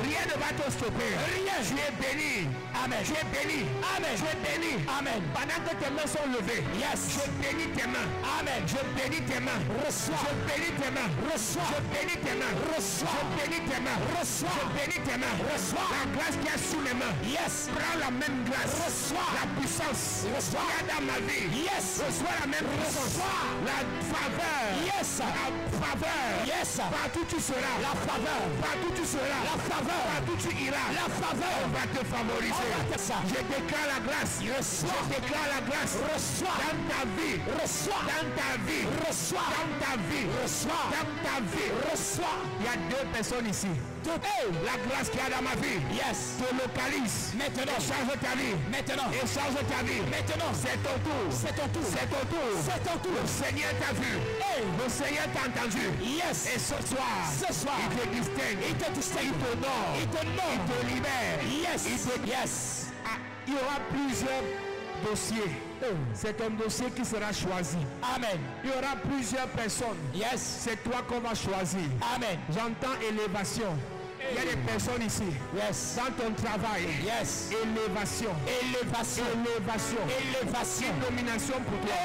Rien ne va te stopper. Tu es béni. Amen. Tu es béni. Amen. Tu es béni. Amen. Pendant que tes mains sont levées, je bénis tes mains. Amen. Je bénis tes mains. Reçois. Je bénis tes mains. Reçois. Je bénis tes mains. Reçois. Je bénis tes mains. Reçois. Je bénis tes mains. Reçois. La grâce qui est sous les mains. Prends la même grâce. Reçois. La puissance. Reçois. Qui est dans ma vie. Reçois la même puissance. La faveur. La faveur. Partout tu seras. La faveur. Partout tu seras. La faveur. Partout tu iras. La faveur. On va te favoriser. Je déclare la grâce. Je déclare la grâce. Reçois. Dans ta vie. Reçois. Dans ta vie. Reçois. Dans ta vie. Reçois. Dans ta vie. Reçois. Il y a 2 personnes ici. La grâce qu'il y a dans ma vie. Te localise. Maintenant. Change ta vie. Maintenant. Et change ta vie. Maintenant. C'est ton tour. C'est ton tour. C'est ton tour. C'est ton tour. Le Seigneur t'a vu. Le Seigneur t'a entendu. Et ce soir. Il te distingue. Il t'honore. Il te libère. Il y aura plusieurs dossiers. C'est un dossier qui sera choisi. Amen. Il y aura plusieurs personnes. C'est toi qu'on va choisir. Amen. J'entends élévation. Il y a des personnes ici. Dans ton travail. Élévation. Une nomination pour toi.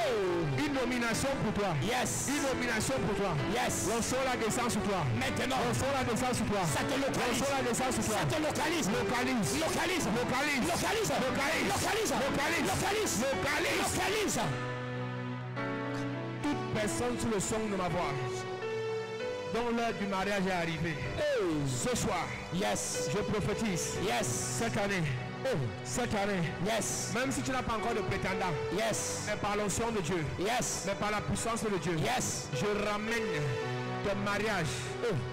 Une nomination pour toi. Une nomination pour toi. L'onction la descend sur toi. Maintenant. L'onction la descend sur toi. Ça te localise. L'onction la descend sur toi. Ça te localise. Localise. Toute personne sous le son de ma voix, dont l'heure du mariage est arrivée, ce soir, je prophétise, cette année, même si tu n'as pas encore de prétendant, mais par l'onction de Dieu, mais par la puissance de Dieu, je ramène ton mariage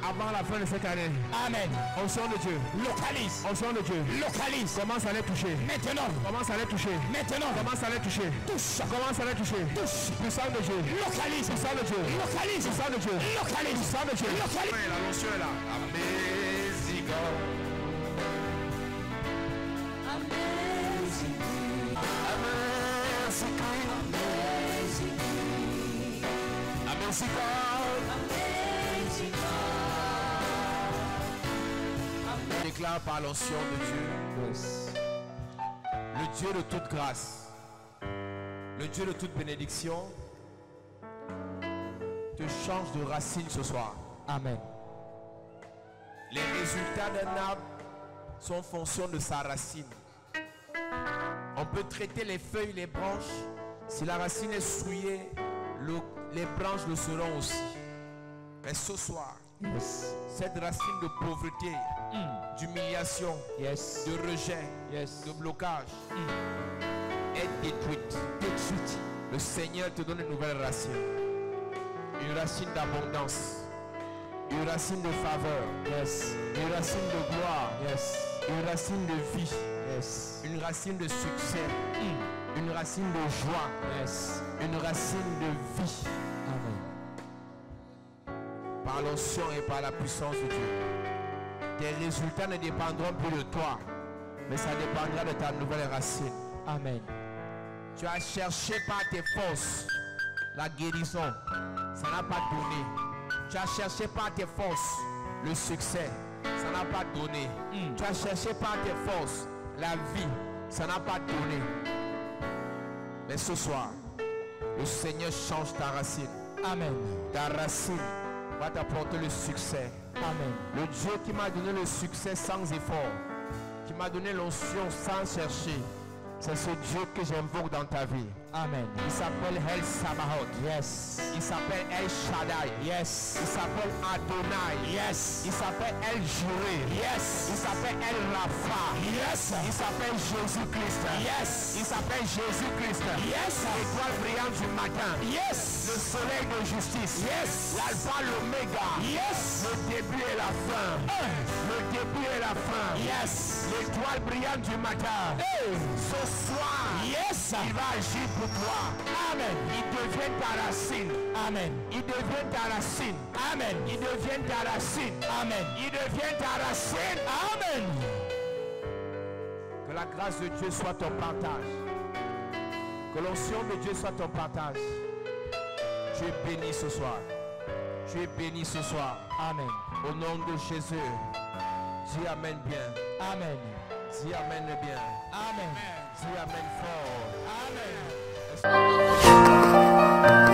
avant la fin de cette année. Amen. Onction de Dieu. Localise. Onction de Dieu. Localise. Commence à les toucher. Maintenant. Commence à les toucher. Maintenant. Commence à les toucher. Touche. Commence à les toucher. Touche. Puissant de Dieu. Localise. Puissant de Dieu. Localise. Puissant de Dieu. Localise. Puissant de Dieu. Localise. La notion est là. Amazing God. Amazing King. Amazing King. Amazing Amazing King. God. Amazing God. Je déclare par l'onction de Dieu. Le Dieu de toute grâce. Le Dieu de toute bénédiction. Te change de racine ce soir. Amen. Les résultats d'un arbre sont en fonction de sa racine. On peut traiter les feuilles, les branches. Si la racine est souillée, les branches le seront aussi. Mais ce soir, Yes. cette racine de pauvreté, d'humiliation, Yes. de rejet, Yes. de blocage est détruite. Le Seigneur te donne une nouvelle racine. Une racine d'abondance. Une racine de faveur. Yes. Une racine de gloire. Yes. Une racine de vie. Yes. Une racine de succès. Une racine de joie. Yes. Une racine de vie. Amen. Par l'onction et par la puissance de Dieu. Tes résultats ne dépendront plus de toi, mais ça dépendra de ta nouvelle racine. Amen. Tu as cherché par tes forces la guérison, ça n'a pas donné. Tu as cherché par tes forces le succès, ça n'a pas donné. Tu as cherché par tes forces la vie, ça n'a pas donné. Mais ce soir, le Seigneur change ta racine. Amen. Ta racine va t'apporter le succès. Amen. Le Dieu qui m'a donné le succès sans effort, qui m'a donné l'onction sans chercher, c'est ce Dieu que j'invoque dans ta vie. Amen. Il s'appelle El Sabaoth. Yes. Il s'appelle El Shaddai. Yes. Il s'appelle Adonai. Yes. Il s'appelle El Jireh. Yes. Il s'appelle El Rapha. Yes. Il s'appelle Jésus-Christ. Yes. Il s'appelle Jésus-Christ. Yes. L'étoile brillante du matin. Yes. Le soleil de justice. Yes. L'alpha, l'oméga. Yes. Le début et la fin. Le début et la fin. Yes. L'étoile brillante du matin. Ce soir, Yes. il va agir pour toi. Amen. Il devient ta racine. Amen. Il devient ta racine. Amen. Il devient ta racine. Amen. Il devient ta racine. Amen. Que la grâce de Dieu soit ton partage. Que l'onction de Dieu soit ton partage. Tu es béni ce soir. Tu es béni ce soir. Amen. Au nom de Jésus. Dis Amen bien. Amen. Dis Amen bien. Amen. Dis Amen fort. Amen.